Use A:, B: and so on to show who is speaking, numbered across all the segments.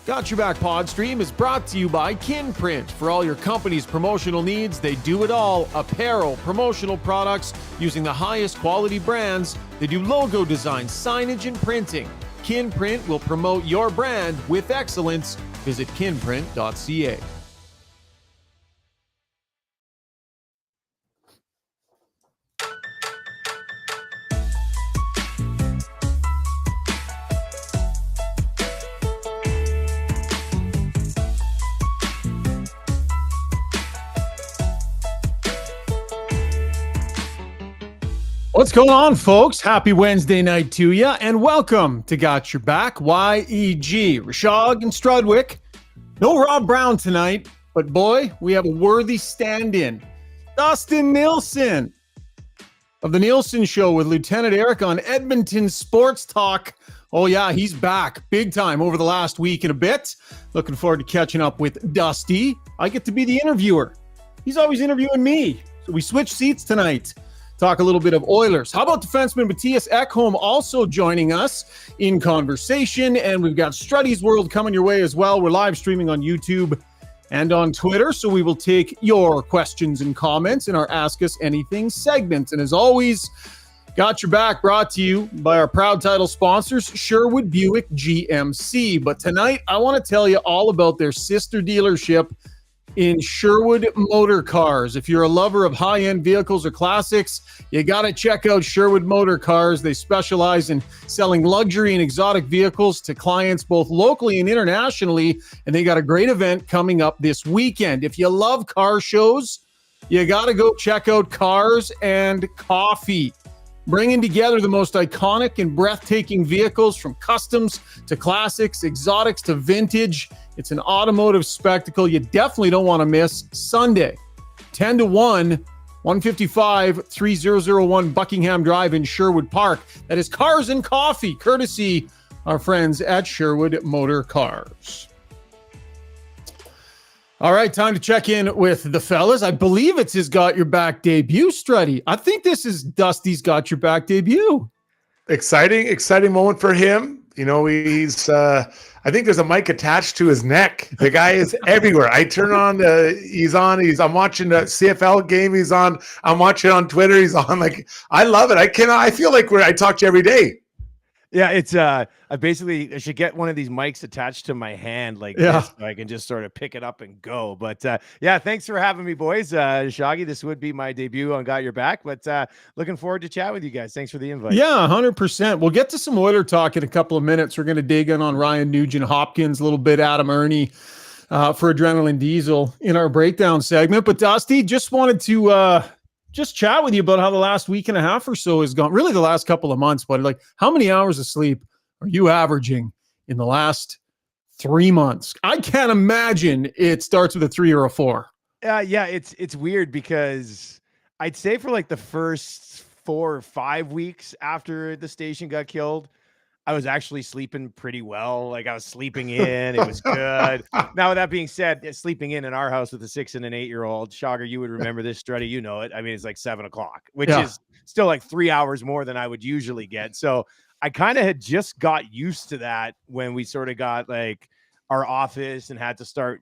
A: Got Your Back Podstream is brought to you by Kinprint. For all your company's promotional needs, they do it all. Apparel, promotional products using the highest quality brands. They do logo design, signage, and printing. Kinprint will promote your brand with excellence. Visit kinprint.ca. What's going on, folks? Happy Wednesday night to you, and welcome to Got Your Back, YEG. Rishaug and Strudwick. No Rob Brown tonight, but boy, we have a worthy stand-in. Dustin Nielson of The Nielson Show with Lieutenant Eric on Edmonton Sports Talk. Oh yeah, he's back big time over the last week and a bit. Looking forward to catching up with Dusty. I get to be the interviewer. He's always interviewing me, so we switch seats tonight. Talk a little bit of Oilers. How about defenseman Mattias Ekholm also joining us in conversation? And we've got Struddy's World coming your way as well. We're live streaming on YouTube and on Twitter, so we will take your questions and comments in our Ask Us Anything segment. And as always, Got Your Back brought to you by our proud title sponsors, Sherwood Buick GMC. But tonight, I want to tell you all about their sister dealership in Sherwood Motor Cars. If you're a lover of high-end vehicles or classics, you got to check out Sherwood Motor Cars. They specialize in selling luxury and exotic vehicles to clients both locally and internationally, and they got a great event coming up this weekend. If you love car shows, you got to go check out Cars and Coffee, bringing together the most iconic and breathtaking vehicles from customs to classics, exotics to vintage. It's an automotive spectacle you definitely don't want to miss. Sunday, 10 to 1, 155 3001 Buckingham Drive in Sherwood Park. That is Cars and Coffee, courtesy our friends at Sherwood Motor Cars. All right, time to check in with the fellas. I believe it's his Got Your Back debut, Strutty. I think this is Dusty's Got Your Back debut.
B: Exciting moment for him. You know, he's I think there's a mic attached to his neck. The guy is everywhere. I turn on I'm watching the CFL game he's on. I'm watching on Twitter he's on. Like, I love it. I feel like I talk to you every day.
C: Yeah, it's I should get one of these mics attached to my hand like this, so I can just sort of pick it up and go. But yeah, thanks for having me, boys. Shaggy, this would be my debut on Got Your Back, but looking forward to chat with you guys. Thanks for the invite.
A: Yeah, 100%. We'll get to some Oiler talk in a couple of minutes. We're going to dig in on Ryan Nuge and Hopkins, a little bit Adam Ernie for Adrenaline Diesel in our breakdown segment. But Dusty, just wanted to just chat with you about how the last week and a half or so has gone, really the last couple of months, but like how many hours of sleep are you averaging in the last 3 months? I can't imagine it starts with a 3 or a 4.
C: Yeah, it's weird because I'd say for like the first 4 or 5 weeks after the station got killed, I was actually sleeping pretty well. Like I was sleeping in, it was good. Now, with that being said, sleeping in our house with a 6 and an 8-year-old, Shogger, you would remember this, Struddy, you know it. I mean, it's like 7 o'clock, which is still like 3 hours more than I would usually get. So I kind of had just got used to that when we sort of got like our office and had to start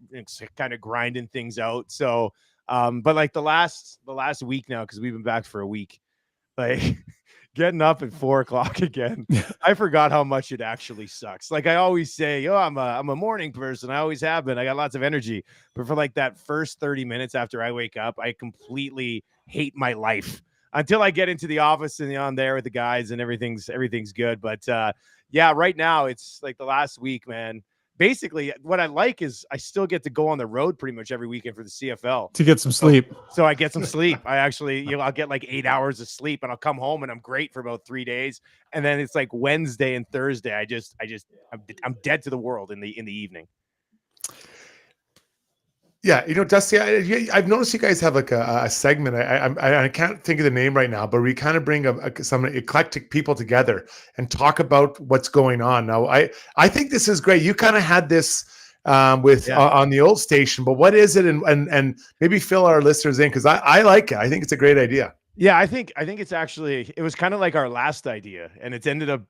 C: kind of grinding things out. So, but like the last week now, because we've been back for a week, like getting up at 4 o'clock again, I forgot how much it actually sucks. Like I always say, I'm a morning person. I always have been. I got lots of energy. But for like that first 30 minutes after I wake up, I completely hate my life until I get into the office and I'm there with the guys and everything's good. But yeah, right now it's like the last week, man. Basically, what I like is I still get to go on the road pretty much every weekend for the CFL
A: to get some sleep.
C: So I get some sleep. I actually, I'll get like 8 hours of sleep and I'll come home and I'm great for about 3 days. And then it's like Wednesday and Thursday. I'm dead to the world in the evening.
B: Yeah, you know, Dusty, I've noticed you guys have like a segment. I can't think of the name right now, but we kind of bring some eclectic people together and talk about what's going on. Now, I think this is great. You kind of had this on the old station, but what is it? And maybe fill our listeners in because I like it. I think it's a great idea.
C: Yeah, I think it's actually, it was kind of like our last idea, and it's ended up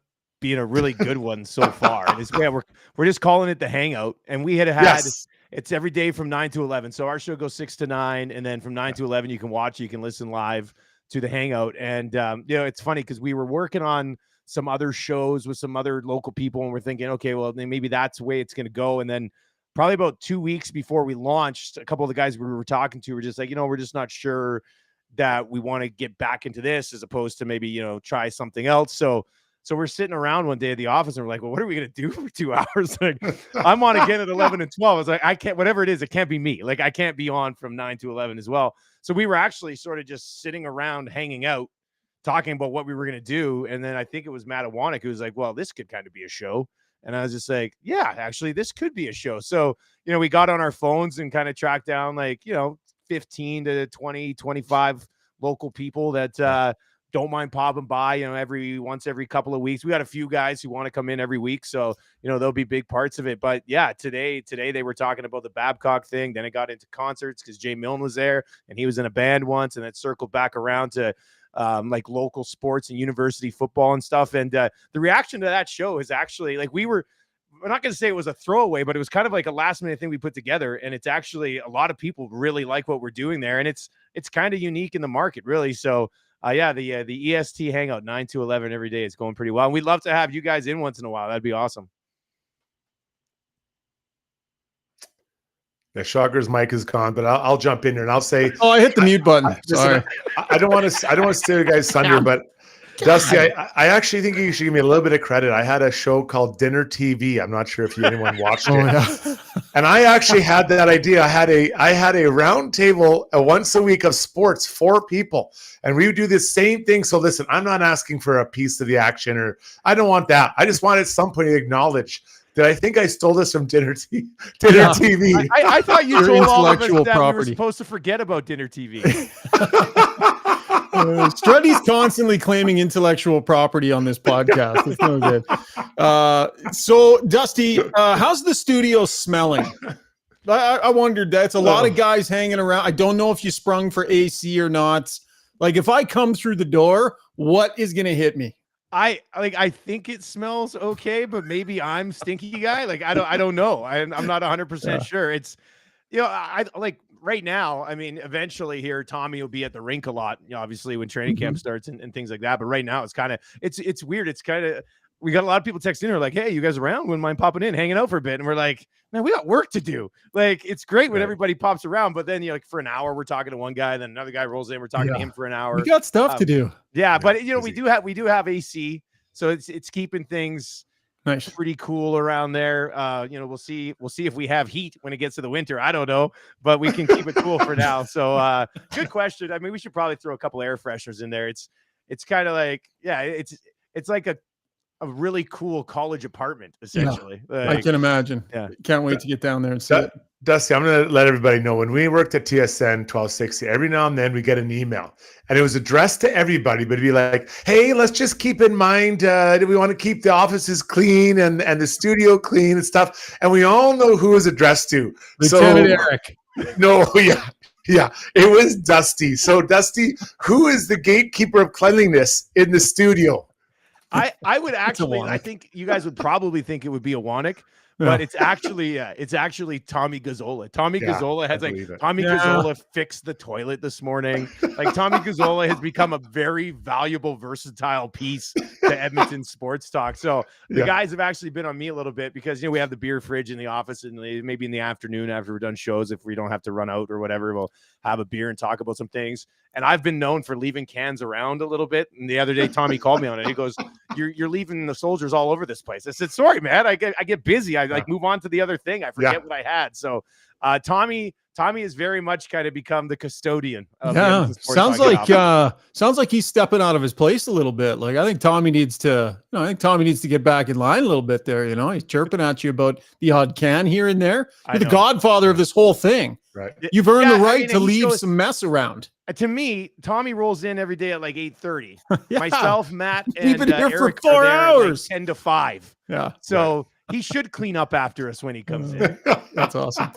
C: being a really good one so far. And we're just calling it the Hangout, and we had
B: Yes.
C: it's every day from 9 to 11. So our show goes 6 to 9, and then from 9 to 11 you can watch, you can listen live to the Hangout. And it's funny because we were working on some other shows with some other local people, and we're thinking, okay, well, then maybe that's the way it's going to go. And then probably about 2 weeks before we launched, a couple of the guys we were talking to were just like, we're just not sure that we want to get back into this as opposed to maybe, try something else. So we're sitting around one day at the office and we're like, well, what are we going to do for 2 hours? Like, I'm on again at 11 and 12. I was like, I can't, whatever it is, it can't be me. Like, I can't be on from 9 to 11 as well. So we were actually sort of just sitting around hanging out, talking about what we were going to do. And then I think it was Matt Awanek who was like, well, this could kind of be a show. And I was just like, yeah, actually, this could be a show. So, we got on our phones and kind of tracked down 15 to 20, 25 local people that don't mind popping by, every couple of weeks. We got a few guys who want to come in every week. So, they'll be big parts of it. But yeah, today they were talking about the Babcock thing. Then it got into concerts because Jay Milne was there and he was in a band once, and it circled back around to local sports and university football and stuff. And the reaction to that show is actually we're not going to say it was a throwaway, but it was kind of like a last minute thing we put together. And it's actually a lot of people really like what we're doing there. And it's kind of unique in the market, really. So the EST Hangout 9 to 11 every day is going pretty well. And we'd love to have you guys in once in a while. That'd be awesome.
B: Yeah, Shogger's mic is gone, but I'll jump in here and I'll say,
A: oh, I hit the mute button. Sorry.
B: I don't want to steal you guys' thunder, but Dusty, I actually think you should give me a little bit of credit. I had a show called Dinner TV. I'm not sure if anyone watched it.
A: Yeah.
B: And I actually had that idea. I had a round table once a week of sports, 4 people, and we would do the same thing. So listen, I'm not asking for a piece of the action, or I don't want that. I just want at some point to acknowledge that I think I stole this from Dinner TV.
C: I thought you told all of us that
A: property.
C: we were supposed to forget about Dinner TV.
A: Struddy's constantly claiming intellectual property on this podcast. It's no good. So, Dusty, how's the studio smelling? I wondered. That's a lot of guys hanging around. I don't know if you sprung for AC or not. Like, if I come through the door, what is going to hit me?
C: I think it smells okay, but maybe I'm stinky guy. Like, I don't know. I'm not 100% sure. It's, I like right now. I mean, eventually here, Tommy will be at the rink a lot, obviously when training camp starts and things like that. But right now it's kind of, it's weird. It's kind of, we got a lot of people texting in, like, hey, you guys around? Wouldn't mind popping in, hanging out for a bit. And we're like, man, we got work to do. Like, it's great when everybody pops around, but then for an hour, we're talking to one guy, then another guy rolls in, we're talking to him for an hour.
A: We got stuff to do.
C: Yeah, but we do have AC, so it's keeping things nice, pretty cool around there. We'll see if we have heat when it gets to the winter. I don't know, but we can keep it cool for now. So good question. I mean, we should probably throw a couple air fresheners in there. It's kind of like, it's like a really cool college apartment, essentially.
A: Yeah, I can imagine. Yeah, can't wait to get down there and see it.
B: Dusty, I'm going to let everybody know, when we worked at TSN 1260, every now and then we get an email, and it was addressed to everybody, but it'd be like, hey, let's just keep in mind, we want to keep the offices clean and the studio clean and stuff. And we all know who it was addressed to.
A: Lieutenant Eric.
B: No, yeah, it was Dusty. So Dusty, who is the gatekeeper of cleanliness in the studio?
C: I would actually, I think you guys would probably think it would be Awanek, but it's actually Tommy Gazzola. Tommy Gazzola has Gazzola fixed the toilet this morning. Like, Tommy Gazzola has become a very valuable, versatile piece to Edmonton Sports Talk. So the guys have actually been on me a little bit because we have the beer fridge in the office, and maybe in the afternoon after we're done shows, if we don't have to run out or whatever, we'll have a beer and talk about some things. And I've been known for leaving cans around a little bit. And the other day, Tommy called me on it. He goes, "You're leaving the soldiers all over this place." I said, "Sorry, man. I get busy. I move on to the other thing. I forget what I had." So Tommy has very much kind of become the custodian of
A: sounds like he's stepping out of his place a little bit. Like, I think Tommy needs to get back in line a little bit there. He's chirping at you about the odd can here and there. You're the godfather of this whole thing.
B: Right.
A: You've earned the right to leave some mess around.
C: To me, Tommy rolls in every day at like 8:30. Myself, Matt, and
A: We've been here
C: Eric
A: for 4 hours.
C: At like 10 to 5.
A: Yeah.
C: So he should clean up after us when he comes in.
A: That's awesome.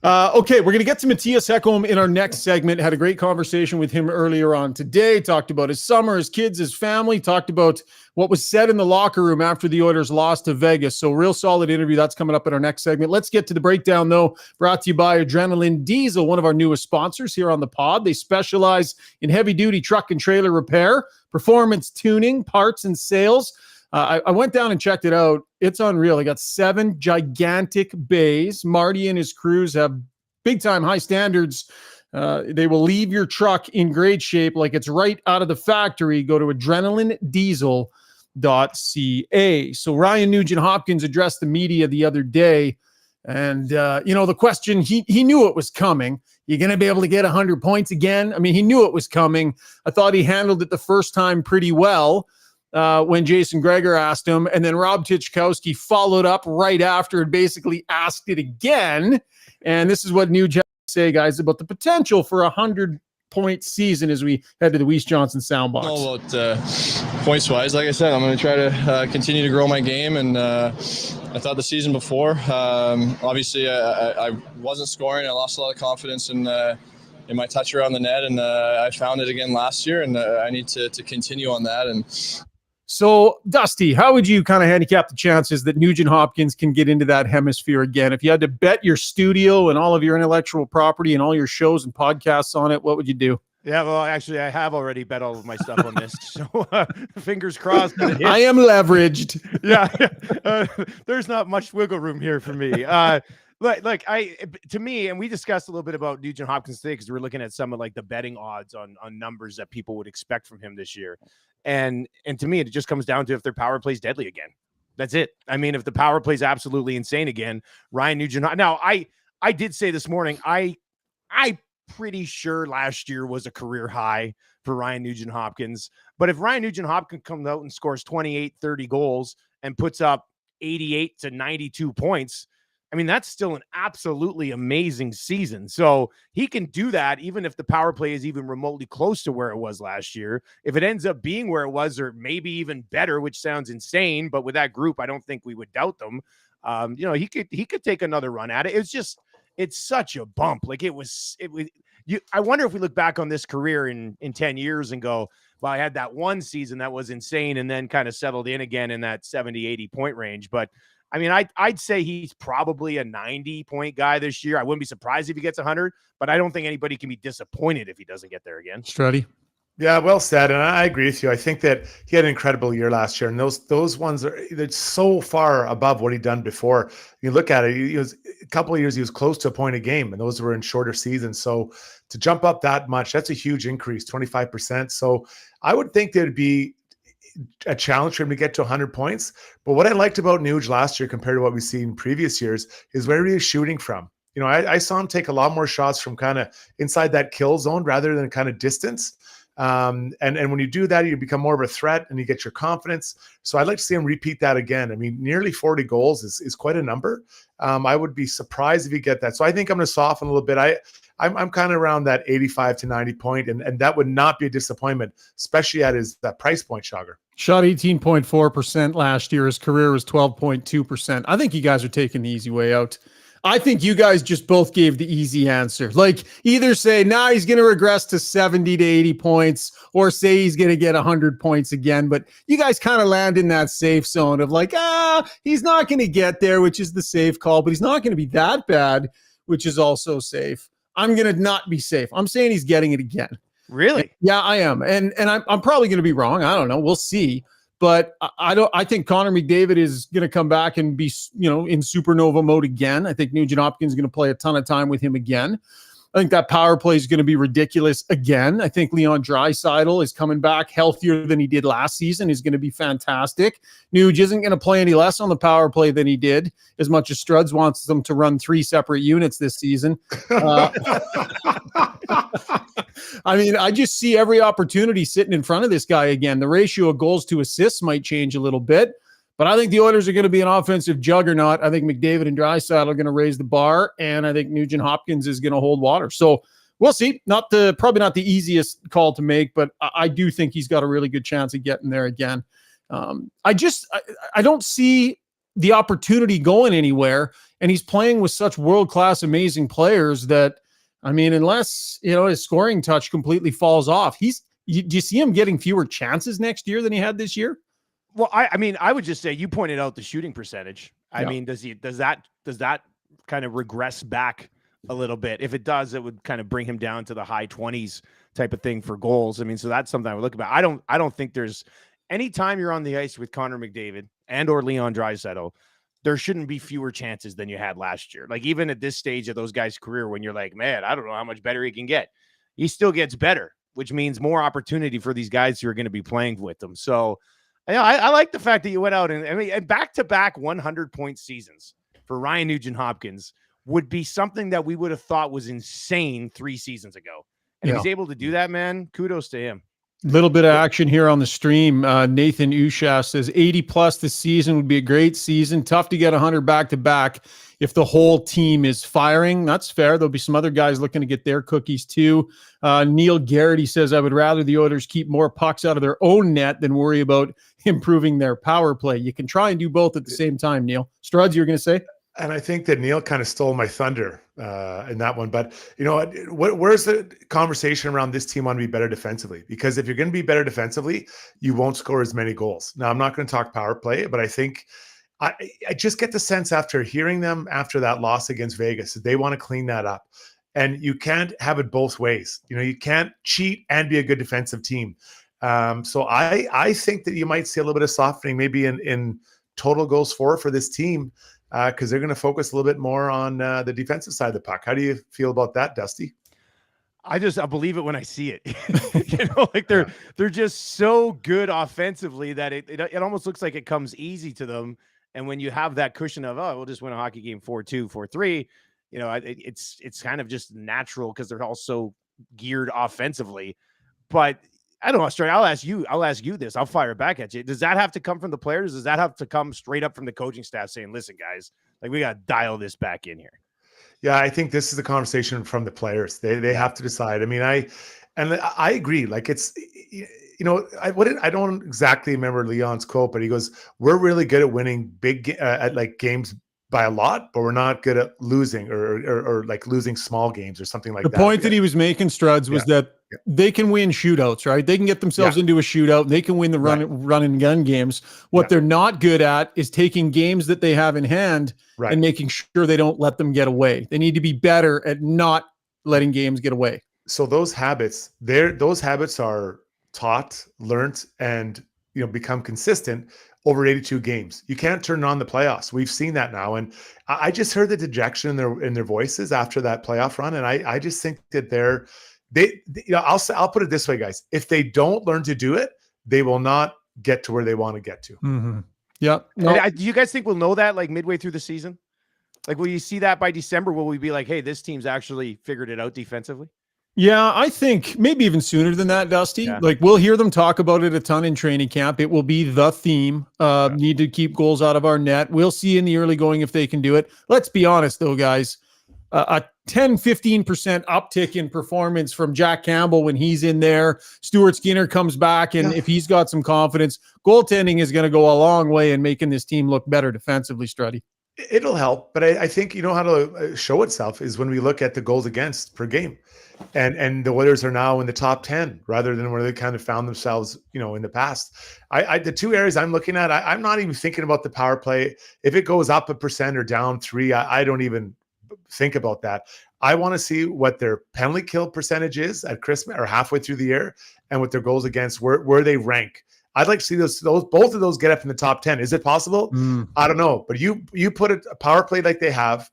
A: Okay, we're going to get to Mattias Ekholm in our next segment. Had a great conversation with him earlier on today. Talked about his summer, his kids, his family. Talked about what was said in the locker room after the Oilers lost to Vegas. So real solid interview. That's coming up in our next segment. Let's get to the breakdown, though. Brought to you by Adrenaline Diesel, one of our newest sponsors here on the pod. They specialize in heavy-duty truck and trailer repair, performance tuning, parts, and sales. I went down and checked it out. It's unreal. They got 7 gigantic bays. Marty and his crews have big-time high standards. They will leave your truck in great shape like it's right out of the factory. Go to adrenalinediesel.ca. So Ryan Nugent-Hopkins addressed the media the other day, and, the question, he knew it was coming. You're going to be able to get 100 points again? I mean, he knew it was coming. I thought he handled it the first time pretty well. When Jason Gregor asked him, and then Rob Tychkowski followed up right after and basically asked it again. And this is what Nuge had to say, guys, about the potential for 100-point season as we head to the Weiss Johnson soundbox.
D: All about points-wise, like I said, I'm going to try to continue to grow my game. And I thought the season before, obviously, I wasn't scoring. I lost a lot of confidence in my touch around the net, and I found it again last year, and I need to continue on that. And
A: so, Dusty, how would you kind of handicap the chances that Nugent-Hopkins can get into that hemisphere again? If you had to bet your studio and all of your intellectual property and all your shows and podcasts on it, what would you do?
C: Yeah, well, actually, I have already bet all of my stuff on this, so fingers crossed.
A: I am leveraged.
C: Yeah, there's not much wiggle room here for me. To me, and we discussed a little bit about Nugent-Hopkins today because we're looking at some of like the betting odds on numbers that people would expect from him this year. And to me, it just comes down to if their power plays deadly again. That's it. I mean, if the power plays absolutely insane again, Ryan Nugent. Now, I did say this morning, I pretty sure last year was a career high for Ryan Nugent-Hopkins. But if Ryan Nugent-Hopkins comes out and scores 28, 30 goals and puts up 88 to 92 points, I mean, that's still an absolutely amazing season. So he can do that even if the power play is even remotely close to where it was last year. If it ends up being where it was, or maybe even better, which sounds insane, but with that group, I don't think we would doubt them. He could take another run at it. It's such a bump. Like I wonder if we look back on this career in 10 years and go, well, I had that one season that was insane and then kind of settled in again in that 70, 80 point range. But I mean, I'd say he's probably a 90-point guy this year. I wouldn't be surprised if he gets 100, but I don't think anybody can be disappointed if he doesn't get there again.
A: Struddy.
B: Yeah, well said, and I agree with you. I think that he had an incredible year last year, and those ones they're so far above what he'd done before. You look at it; he was a couple of years he was close to a point a game, and those were in shorter seasons. So to jump up that much, that's a huge increase, 25%. So I would think there'd be a challenge for him to get to 100 points. But what I liked about Nuge last year compared to what we've seen in previous years is where he was shooting from. I saw him take a lot more shots from kind of inside that kill zone rather than kind of distance. And when you do that, you become more of a threat and you get your confidence. So I'd like to see him repeat that again. I mean, nearly 40 goals is quite a number. I would be surprised if he get that. So I think I'm going to soften a little bit. I'm kind of around that 85 to 90 point, and that would not be a disappointment, especially at that price point, Shogger.
A: Shot 18.4% last year. His career was 12.2%. I think you guys are taking the easy way out. I think you guys just both gave the easy answer. Like either say, he's going to regress to 70 to 80 points, or say he's going to get 100 points again. But you guys kind of land in that safe zone of like, he's not going to get there, which is the safe call, but he's not going to be that bad, which is also safe. I'm going to not be safe. I'm saying he's getting it again.
C: Really?
A: Yeah, I am. And I'm probably going to be wrong. I don't know. We'll see. But I think Connor McDavid is going to come back and be, in supernova mode again. I think Nugent-Hopkins is going to play a ton of time with him again. I think that power play is going to be ridiculous again. I think Leon Draisaitl is coming back healthier than he did last season. He's going to be fantastic. Nuge isn't going to play any less on the power play than he did, as much as Struds wants them to run 3 separate units this season. I mean, I just see every opportunity sitting in front of this guy again. The ratio of goals to assists might change a little bit, but I think the Oilers are going to be an offensive juggernaut. I think McDavid and Draisaitl are going to raise the bar, and I think Nugent-Hopkins is going to hold water. So we'll see. Probably not the easiest call to make, but I do think he's got a really good chance of getting there again. I don't see the opportunity going anywhere. And he's playing with such world-class, amazing players that, I mean, unless, his scoring touch completely falls off, do you see him getting fewer chances next year than he had this year?
C: Well, I mean, I would just say you pointed out the shooting percentage. I mean, does that kind of regress back a little bit? If it does, it would kind of bring him down to the high 20s type of thing for goals. I mean, so that's something I would look about. I don't think there's any time you're on the ice with Connor McDavid and or Leon Draisaitl, there shouldn't be fewer chances than you had last year. Like, even at this stage of those guys' career, when you're like, man, I don't know how much better he can get. He still gets better, which means more opportunity for these guys who are going to be playing with them. So I like the fact that you went out and back-to-back 100-point seasons for Ryan Nugent-Hopkins would be something that we would have thought was insane 3 seasons ago. And if he's able to do that, man, kudos to him.
A: Little bit of action here on the stream. Nathan Ushaw says 80 plus this season would be a great season. Tough to get 100 back-to-back if the whole team is firing. That's fair. There'll be some other guys looking to get their cookies too. Neil Garrity says, I would rather the Oilers keep more pucks out of their own net than worry about improving their power play. You can try and do both at the same time, Neil. Struds, you're going to say?
B: And I think that Neil kind of stole my thunder in that one. But, where's the conversation around this team want to be better defensively? Because if you're going to be better defensively, you won't score as many goals. Now, I'm not going to talk power play, but I think I just get the sense after hearing them after that loss against Vegas that they want to clean that up. And you can't have it both ways. You can't cheat and be a good defensive team. So I think that you might see a little bit of softening maybe in total goals for this team, because they're going to focus a little bit more on the defensive side of the puck. How do you feel about that, Dusty?
C: I believe it when I see it. They're just so good offensively that it almost looks like it comes easy to them. And when you have that cushion of, we'll just win a hockey game 4-2, 4-3, it's kind of just natural because they're all so geared offensively. But I don't know, Struddy, I'll ask you this. I'll fire it back at you. Does that have to come from the players? Does that have to come straight up from the coaching staff saying, listen, guys, we got to dial this back in here?
B: Yeah, I think this is a conversation from the players. They have to decide. I mean, I agree. Like, it's, I don't exactly remember Leon's quote, but he goes, we're really good at winning big games by a lot, but we're not good at losing or like losing small games or something like that.
A: The point that he was making, Struds, was that they can win shootouts, right? They can get themselves into a shootout. They can win the run and gun games. What they're not good at is taking games that they have in hand and making sure they don't let them get away. They need to be better at not letting games get away.
B: So those habits are taught, learned, and become consistent over 82 games. You can't turn on the playoffs. We've seen that now. And I just heard the dejection in their voices after that playoff run. And I just think that I'll put it this way, guys. If they don't learn to do it, they will not get to where they want to get to.
A: Mm-hmm. Yeah. No.
C: Do you guys think we'll know that like midway through the season? Like, will you see that by December? Will we be like, hey, this team's actually figured it out defensively?
A: Yeah, I think maybe even sooner than that, Dusty.
C: Yeah.
A: Like, we'll hear them talk about it a ton in training camp. It will be the theme. Need to keep goals out of our net. We'll see in the early going if they can do it. Let's be honest, though, guys. A 10-15% uptick in performance from Jack Campbell when he's in there. Stuart Skinner comes back, and if he's got some confidence, goaltending is going to go a long way in making this team look better defensively, Struddy.
B: It'll help, but I think how to show itself is when we look at the goals against per game. And the Oilers are now in the top 10 rather than where they kind of found themselves, in the past. The two areas I'm looking at, I'm not even thinking about the power play. If it goes up 1% or down 3%, I don't even think about that. I want to see what their penalty kill percentage is at Christmas or halfway through the year, and what their goals against, where they rank. I'd like to see both of those get up in the top 10. Is it possible? I don't know. But you put a power play like they have,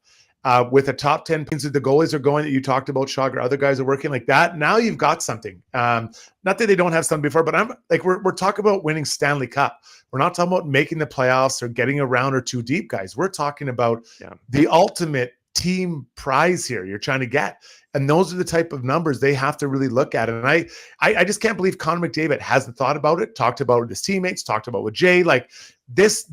B: with a top 10 pins that the goalies are going that you talked about, Shog, or other guys are working like that. Now you've got something. Not that they don't have something before, but I'm like, we're talking about winning Stanley Cup. We're not talking about making the playoffs or getting a round or two deep, guys. We're talking about the ultimate team prize here you're trying to get. And those are the type of numbers they have to really look at. And I just can't believe Connor McDavid hasn't thought about it, talked about it with his teammates, talked about it with Jay. Like this,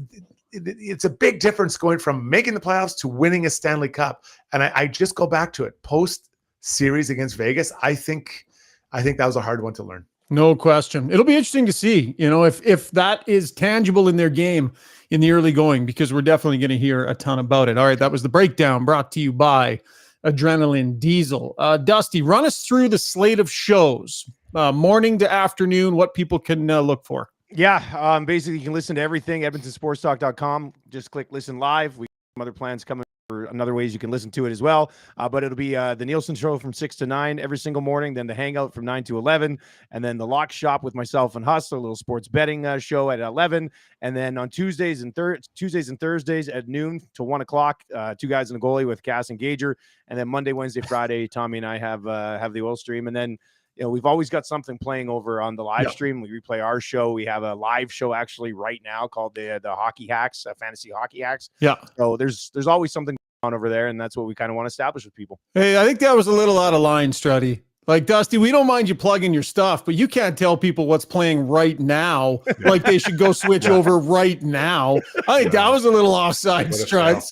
B: it's a big difference going from making the playoffs to winning a Stanley Cup. And I just go back to it. Post series against Vegas, I think I think that was a hard one to learn.
A: No question. It'll be interesting to see, if that is tangible in their game in the early going, because we're definitely going to hear a ton about it. All right, that was the breakdown brought to you by Adrenaline Diesel. Dusty, run us through the slate of shows, morning to afternoon, what people can look for.
C: Yeah, basically you can listen to everything, edmontonsportstalk.com. Just click listen live. We have some other plans coming for another ways you can listen to it as well. But it'll be the Nielson show from 6 to 9 every single morning, then the Hangout from 9 to 11, and then the Lock Shop with myself and Hustler, a little sports betting show at 11, and then on Tuesdays and Thursdays at noon to 1 o'clock, Two Guys and a Goalie with Cass and Gager, and then Monday, Wednesday, Friday, Tommy and I have the oil stream, and then we've always got something playing over on the live stream. We replay our show. We have a live show actually right now called the Hockey Hacks, Fantasy Hockey Hacks.
A: Yeah.
C: So there's always something on over there, and that's what we kind of want to establish with people.
A: Hey, I think that was a little out of line, Struddy. Like, Dusty, we don't mind you plugging your stuff, but you can't tell people what's playing right now. Like they should go switch over right now. I think that was a little offside, Struds.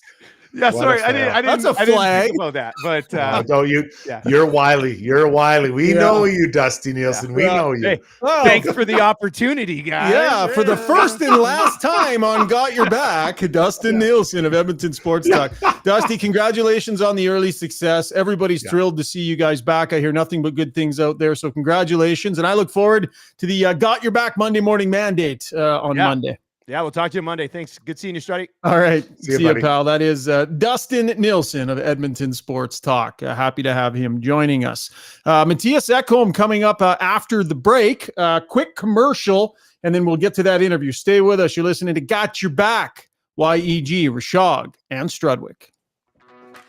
C: Yeah, sorry, I didn't.
A: That's a flag.
C: Think about that, but
B: you're wily. You're wily. We know you, Dusty Nielson. We know you.
C: Hey, thanks for the opportunity, guys.
A: Yeah, for the first and last time on Got Your Back, Dustin Nielson of Edmonton Sports Talk. Dusty, congratulations on the early success. Everybody's thrilled to see you guys back. I hear nothing but good things out there, so congratulations. And I look forward to the Got Your Back Monday morning mandate on Monday.
C: Yeah, we'll talk to you Monday. Thanks. Good seeing you, Struddy.
A: All right. See you, pal. That is Dustin Nielson of Edmonton Sports Talk. Happy to have him joining us. Mattias Ekholm coming up after the break. Quick commercial, and then we'll get to that interview. Stay with us. You're listening to Got Your Back, YEG, Rishaug, and Strudwick.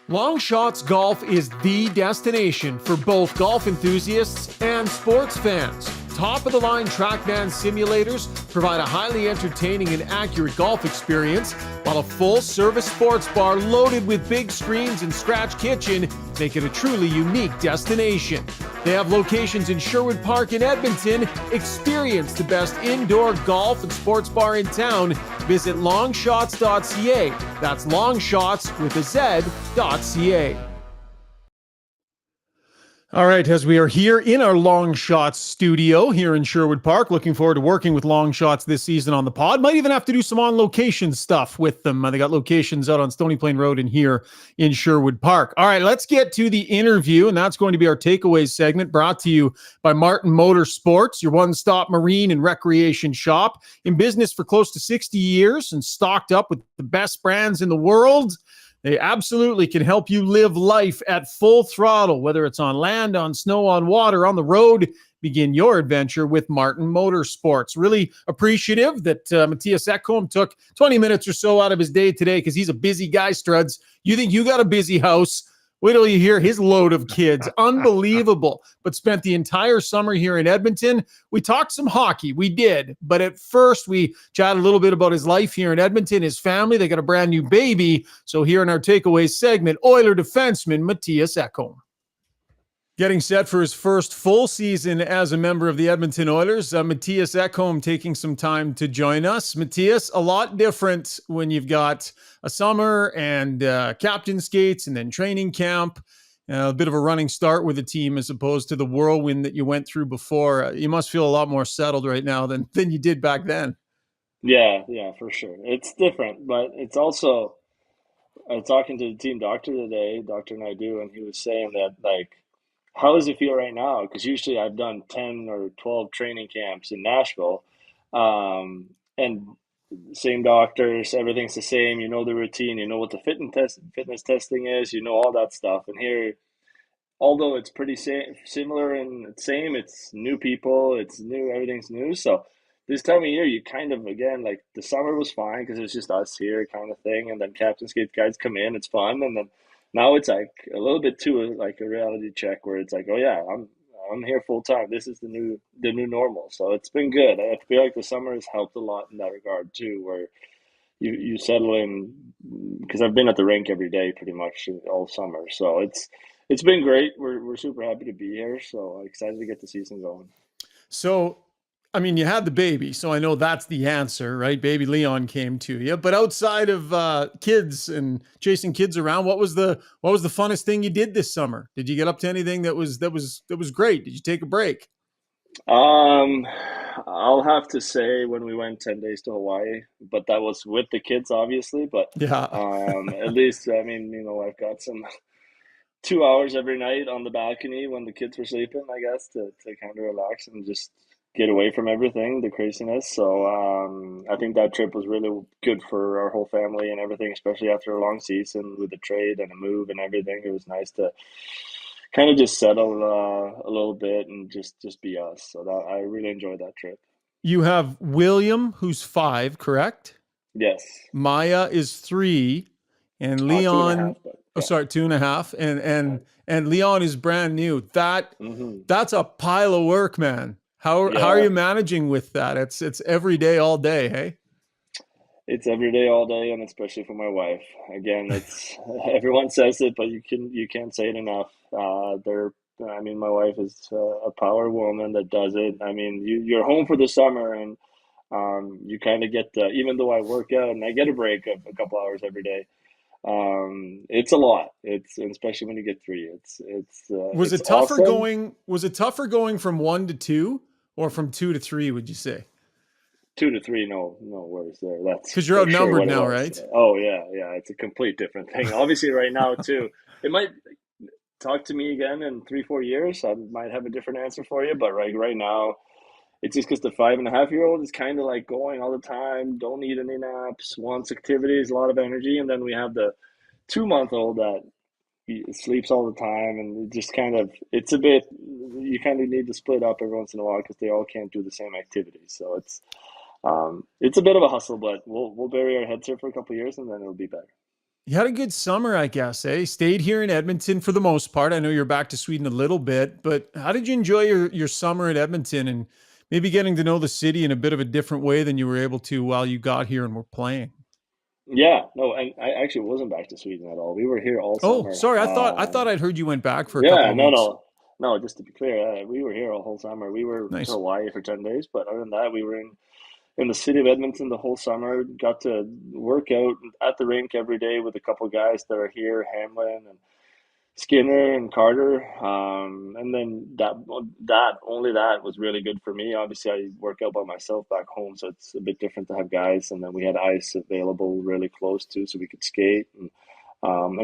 A: Long Shots Golf is the destination for both golf enthusiasts and sports fans. Top-of-the-line TrackMan simulators provide a highly entertaining and accurate golf experience, while a full-service sports bar loaded with big screens and scratch kitchen make it a truly unique destination. They have locations in Sherwood Park in Edmonton. Experience the best indoor golf and sports bar in town. Visit longshots.ca. That's longshots with a Z.ca. All right, as we are here in our Long Shots studio here in Sherwood Park, looking forward to working with Long Shots this season on the pod. Might even have to do some on-location stuff with them. They got locations out on Stony Plain Road and here in Sherwood Park. All right, let's get to the interview, and that's going to be our takeaways segment brought to you by Martin Motorsports, your one-stop marine and recreation shop. In business for close to 60 years and stocked up with the best brands in the world. They absolutely can help you live life at full throttle, whether it's on land, on snow, on water, on the road. Begin your adventure with Martin Motorsports. Really appreciative that Mattias Ekholm took 20 minutes or so out of his day today because he's a busy guy, Struds. You think you got a busy house? Wait till you hear his load of kids. Unbelievable. But spent the entire summer here in Edmonton. We talked some hockey. We did. But at first, we chatted a little bit about his life here in Edmonton, his family. They got a brand new baby. So here in our takeaways segment, Oiler defenseman Mattias Ekholm. Getting set for his first full season as a member of the Edmonton Oilers, Mattias Ekholm taking some time to join us. Mattias, a lot different when you've got a summer and captain skates and then training camp, a bit of a running start with the team as opposed to the whirlwind that you went through before. You must feel a lot more settled right now than you did back then.
E: Yeah, for sure. It's different, but it's also, I was talking to the team doctor today, Dr. Naidu, and he was saying that, like, how does it feel right now? Because usually I've done 10 or 12 training camps in Nashville, and same doctors, everything's the same. You know the routine, you know what the fitness testing is, you know all that stuff. And here, although it's pretty similar and same, it's new people, it's new, everything's new. So this time of year, you kind of, again, like the summer was fine because it's just us here kind of thing. And then Captain Skate guys come in, it's fun. And then now it's like a little bit too like a reality check where it's like, oh yeah, I'm here full time. This is the new normal. So it's been good. I feel like the summer has helped a lot in that regard too, where you settle in, because I've been at the rink every day pretty much all summer. So it's been great. We're super happy to be here. So excited to get the season going.
A: So I mean, you had the baby, so I know that's the answer, right? Baby Leon came to you. But outside of kids and chasing kids around, what was the funnest thing you did this summer? Did you get up to anything that was great? Did you take a break?
E: Um, I'll have to say when we went 10 days to Hawaii, but that was with the kids, obviously. But
A: Yeah.
E: at least, I mean, I've got some 2 hours every night on the balcony when the kids were sleeping, I guess, to kind of relax and just get away from everything, the craziness. So I think that trip was really good for our whole family and everything, especially after a long season with the trade and a move and everything. It was nice to kind of just settle a little bit and just be us. So that I really enjoyed that trip.
A: You have William, who's 5, correct?
E: Yes,
A: Maya is 3, and
E: 2.5,
A: Leon,
E: but
A: oh,
E: yeah.
A: sorry, 2.5, and Leon is brand new.
E: Hmm.
A: That's a pile of work, man. How are
E: Yeah,
A: you managing with that? It's every day, all day, hey?
E: it's every day, all day, and especially for my wife. Again, it's everyone says it, but you can't say it enough. I mean, my wife is a power woman that does it. I mean, you're home for the summer, and you kind of get the, even though I work out and I get a break of a couple hours every day. It's a lot. It's and especially when you get 3.
A: Was
E: It's
A: it tougher
E: awesome.
A: going from 1 to 2 or from 2 to 3, would you say?
E: 2 to 3, no worries there. That's
A: Because you're
E: for sure
A: outnumbered
E: what it
A: now,
E: was.
A: right?
E: Oh yeah. It's a complete different thing. Obviously, right now too, it might talk to me again in 3-4 years. I might have a different answer for you, but right now, it's just because the 5.5-year-old is kind of like going all the time, don't need any naps, wants activities, a lot of energy, and then we have the 2-month-old that he sleeps all the time, and it just kind of it's a bit you kind of need to split up every once in a while because they all can't do the same activities. So it's a bit of a hustle, but we'll bury our heads here for a couple of years, and then it'll be better.
A: You had a good summer, I guess, eh? Stayed here in Edmonton for the most part. I know you're back to Sweden a little bit, but how did you enjoy your summer at Edmonton and maybe getting to know the city in a bit of a different way than you were able to while you got here and were playing?
E: Yeah, no, and I actually wasn't back to Sweden at all. We were here all
A: Oh,
E: summer.
A: sorry. I thought I'd heard you went back for a couple
E: Yeah,
A: of weeks.
E: no. Just to be clear, we were here all whole summer. We were to
A: Nice.
E: Hawaii for 10 days, but other than that, we were in the city of Edmonton the whole summer. Got to work out at the rink every day with a couple guys that are here, Hamlin and Skinner and Carter. And then that only that was really good for me. Obviously, I work out by myself back home, so it's a bit different to have guys. And then we had ice available really close to, so we could skate. And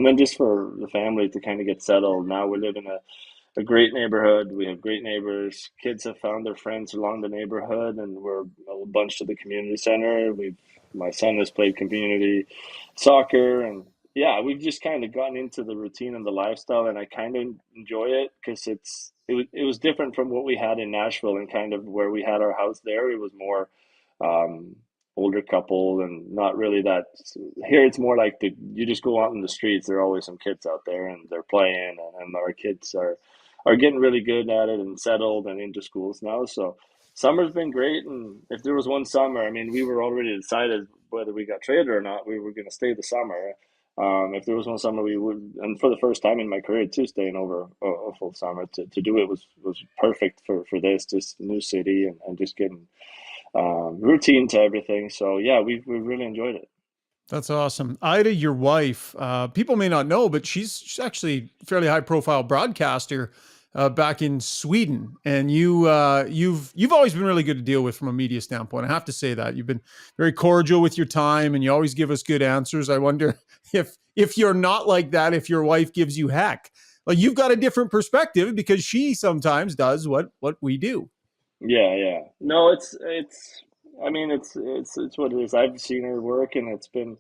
E: then just for the family to kind of get settled. Now we live in a great neighborhood. We have great neighbors. Kids have found their friends along the neighborhood, and we're a bunch to the community center. My son has played community soccer, and yeah, we've just kind of gotten into the routine and the lifestyle, and I kind of enjoy it because it was different from what we had in Nashville and kind of where we had our house there. It was more um, older couple and not really that. Here it's more like you just go out in the streets. There are always some kids out there and they're playing, and our kids are getting really good at it and settled and into schools now. So summer's been great. And if there was one summer, I mean, we were already decided whether we got traded or not, we were going to stay the summer. If there was one summer, we would, and for the first time in my career too, staying over a full summer to do it was perfect for this, just new city and just getting routine to everything. So yeah, we really enjoyed it.
A: That's awesome. Ida, your wife, people may not know, but she's actually a fairly high profile broadcaster back in Sweden. And you've always been really good to deal with from a media standpoint. I have to say that. You've been very cordial with your time and you always give us good answers. I wonder if you're not like that, if your wife gives you heck. Like you've got a different perspective because she sometimes does what we do.
E: Yeah. No, it's. I mean, it's what it is. I've seen her work, and it's been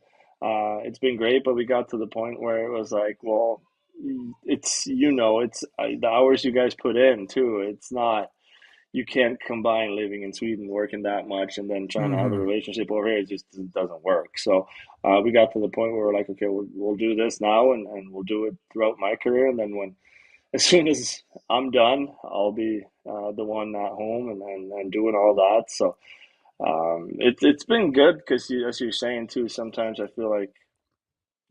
E: great. But we got to the point where it was like, well, it's the hours you guys put in too. It's not you can't combine living in Sweden, working that much, and then trying to have a
A: Mm-hmm.
E: relationship over here. It just doesn't work. So we got to the point where we're like, okay, we'll do this now, and we'll do it throughout my career, and then as soon as I'm done, I'll be the one at home and doing all that. So it's been good because as you're saying too, sometimes I feel like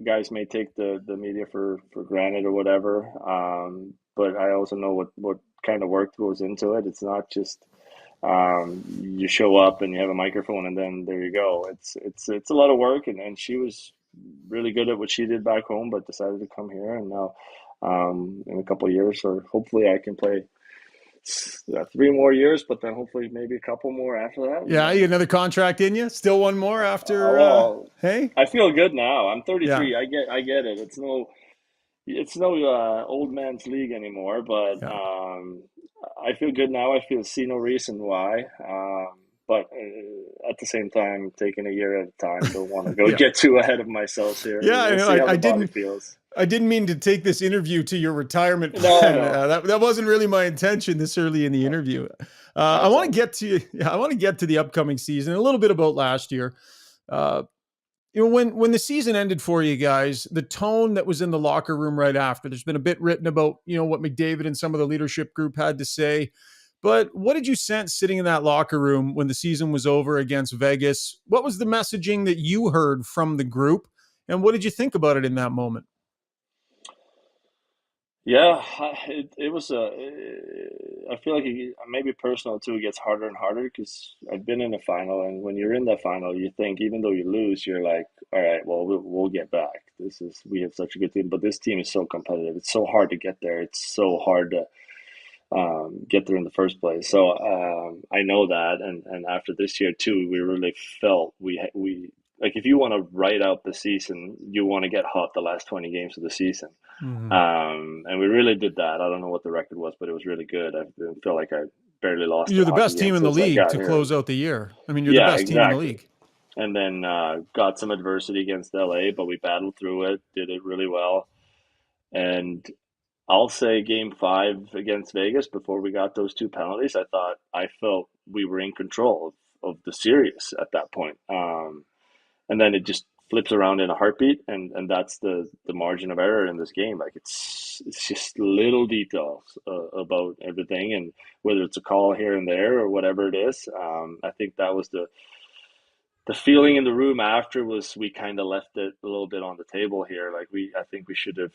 E: guys may take the media for granted or whatever. But I also know what kind of work goes into it. It's not just You show up and you have a microphone, and then there you go. It's a lot of work, and she was really good at what she did back home, but decided to come here, and now in a couple of years, or hopefully I can play 3 more years, but then hopefully maybe a couple more after that.
A: Yeah, you got another contract in you? Still one more after?
E: Well,
A: Hey,
E: I feel good now. I'm
A: yeah,
E: 33. I get it. It's no old man's league anymore, but
A: yeah.
E: I feel good now. I see no reason why. But at the same time, taking a year at a time, don't want to go
A: Yeah.
E: get too ahead of myself here.
A: Yeah, I
E: We'll
A: know.
E: see how
A: I
E: the body
A: didn't.
E: feels.
A: I didn't mean to take this interview to your retirement
E: No,
A: plan.
E: no.
A: That wasn't really my intention this early in the interview. I
E: That's
A: want
E: all.
A: to get to I want to get to the upcoming season. A little bit about last year. Uh, when the season ended for you guys, the tone that was in the locker room right after. There's been a bit written about what McDavid and some of the leadership group had to say. But what did you sense sitting in that locker room when the season was over against Vegas? What was the messaging that you heard from the group, and what did you think about it in that moment?
E: Yeah, it was I feel like maybe personal too. It gets harder and harder because I've been in the final, and when you're in the final, you think even though you lose, you're like, all right, well, we'll get back. We have such a good team, but this team is so competitive. It's so hard to get there. It's so hard to get there in the first place. So I know that, and after this year too, we really felt we like if you want to write out the season, you want to get hot the last 20 games of the season.
A: Mm-hmm.
E: And we really did that. I don't know what the record was, but it was really good. I feel like I barely lost
A: You're
E: a
A: the
E: hockey
A: best team
E: game
A: in the
E: since I
A: league
E: got
A: to
E: here.
A: close out the year. I mean, you're the
E: Yeah,
A: best team in the
E: exactly.
A: league.
E: And then got some adversity against LA, but we battled through it, did it really well. And I'll say game 5 against Vegas, before we got those 2 penalties, I felt we were in control of the series at that point. And then it just flips around in a heartbeat, and that's the margin of error in this game. Like it's just little details about everything, and whether it's a call here and there or whatever it is. I think that was the feeling in the room after, was we kind of left it a little bit on the table here. Like I think we should have,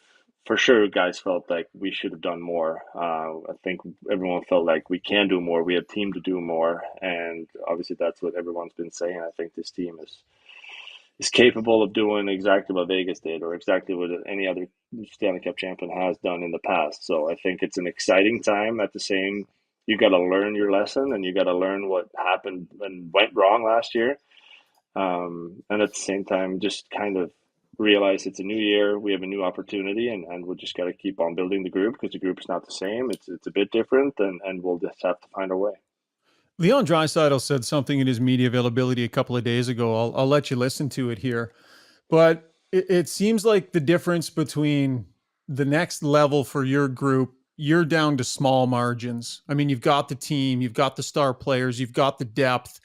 E: for sure, guys felt like we should have done more. I think everyone felt like we can do more. We have team to do more, and obviously that's what everyone's been saying. I think this team is capable of doing exactly what Vegas did, or exactly what any other Stanley Cup champion has done in the past. So I think it's an exciting time. At the same, you got to learn your lesson, and you got to learn what happened and went wrong last year. And at the same time, just kind of realize it's a new year. We have a new opportunity, and we just got to keep on building the group, because the group is not the same. It's a bit different, and we'll just have to find our way.
A: Leon Draisaitl said something in his media availability a couple of days ago. I'll let you listen to it here. But it seems like the difference between the next level for your group, you're down to small margins. I mean, you've got the team, you've got the star players, you've got the depth.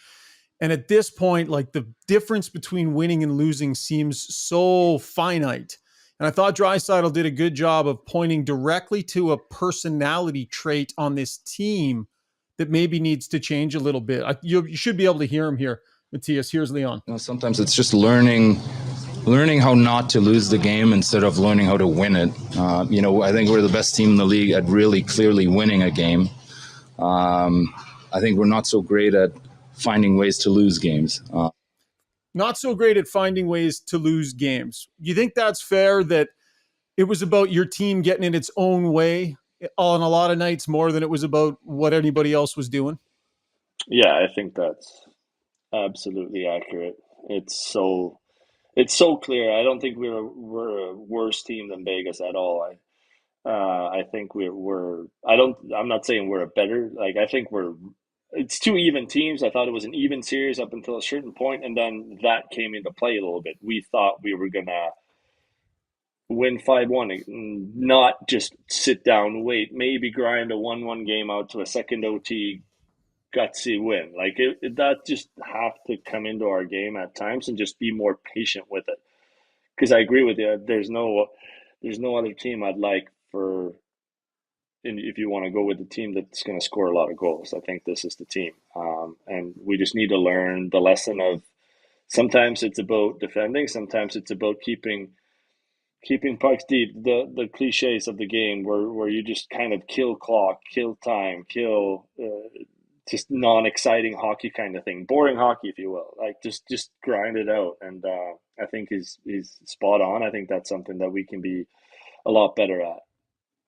A: And at this point, like, the difference between winning and losing seems so finite. And I thought Draisaitl did a good job of pointing directly to a personality trait on this team that maybe needs to change a little bit. You should be able to hear him here, Mattias. Here's Leon.
F: Sometimes it's just learning how not to lose the game instead of learning how to win it. I think we're the best team in the league at really clearly winning a game. I think we're not so great at finding ways to lose games.
A: Not so great at finding ways to lose games. You think that's fair, that it was about your team getting in its own way on a lot of nights more than it was about what anybody else was doing?
E: Yeah, I think that's absolutely accurate. It's so clear. I don't think we're a worse team than Vegas at all. I think we're. I'm not saying we're a better. Like, I think we're. It's 2 even teams. I thought it was an even series up until a certain point, and then that came into play a little bit. We thought we were gonna win 5-1, not just sit down, wait, maybe grind a 1-1 game out to a second OT gutsy win. Like that just have to come into our game at times, and just be more patient with it. Because I agree with you. There's no other team I'd like for. And if you want to go with the team that's going to score a lot of goals, I think this is the team. And we just need to learn the lesson of, sometimes it's about defending, sometimes it's about keeping pucks deep. The cliches of the game, where you just kind of kill clock, kill time, kill just non-exciting hockey kind of thing, boring hockey, if you will. Like just grind it out. And I think he's spot on. I think that's something that we can be a lot better at.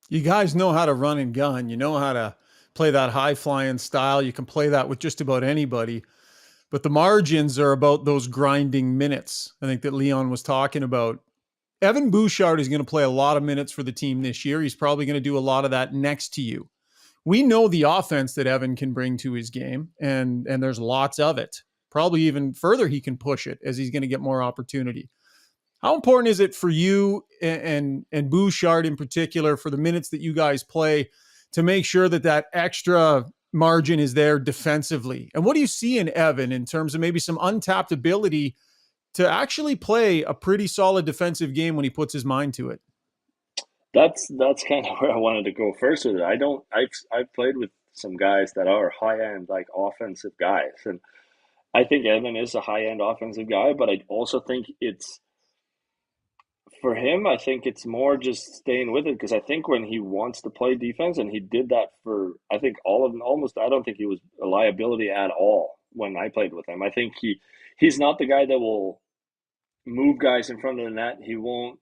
A: You guys know how to run and gun. You know how to play that high flying style. You can play that with just about anybody. But the margins are about those grinding minutes, I think, that Leon was talking about. Evan Bouchard is going to play a lot of minutes for the team this year. He's probably going to do a lot of that next to you. We know the offense that Evan can bring to his game, and there's lots of it. Probably even further he can push it as he's going to get more opportunity. How important is it for you and Bouchard in particular, for the minutes that you guys play, to make sure that that extra margin is there defensively? And what do you see in Evan in terms of maybe some untapped ability to actually play a pretty solid defensive game when he puts his mind to it?
E: That's kind of where I wanted to go first with it. I've played with some guys that are high end, like offensive guys, and I think Evan is a high end offensive guy. But I also think it's, for him, I think it's more just staying with it, because I think when he wants to play defense, and he did that for, I think, all of them, almost, I don't think he was a liability at all when I played with him. I think he's not the guy that will move guys in front of the net. He won't,